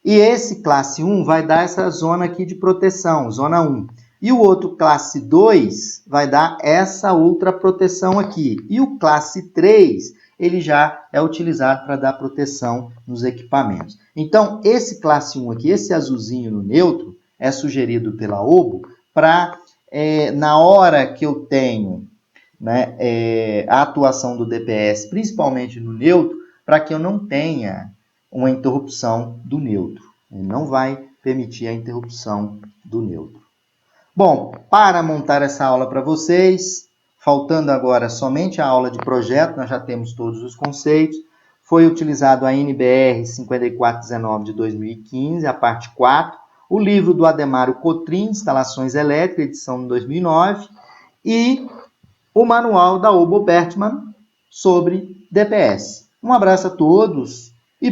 E esse classe 1 vai dar essa zona aqui de proteção, zona 1. E o outro classe 2 vai dar essa outra proteção aqui. E o classe 3, ele já é utilizado para dar proteção nos equipamentos. Então, esse classe 1 aqui, esse azulzinho no neutro, é sugerido pela Obo para, na hora que eu tenho, né, a atuação do DPS, principalmente no neutro, para que eu não tenha uma interrupção do neutro. Ele não vai permitir a interrupção do neutro. Bom, para montar essa aula para vocês, faltando agora somente a aula de projeto, nós já temos todos os conceitos. Foi utilizado a NBR 5419 de 2015, a parte 4, o livro do Ademário Cotrim, Instalações Elétricas, edição de 2009, e o manual da Obo Bertmann sobre DPS. Um abraço a todos e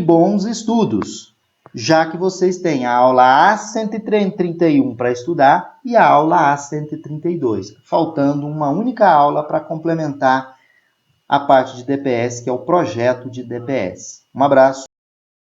bons estudos, já que vocês têm a aula A131 para estudar e a aula A132, faltando uma única aula para complementar a parte de DPS, que é o projeto de DPS. Um abraço.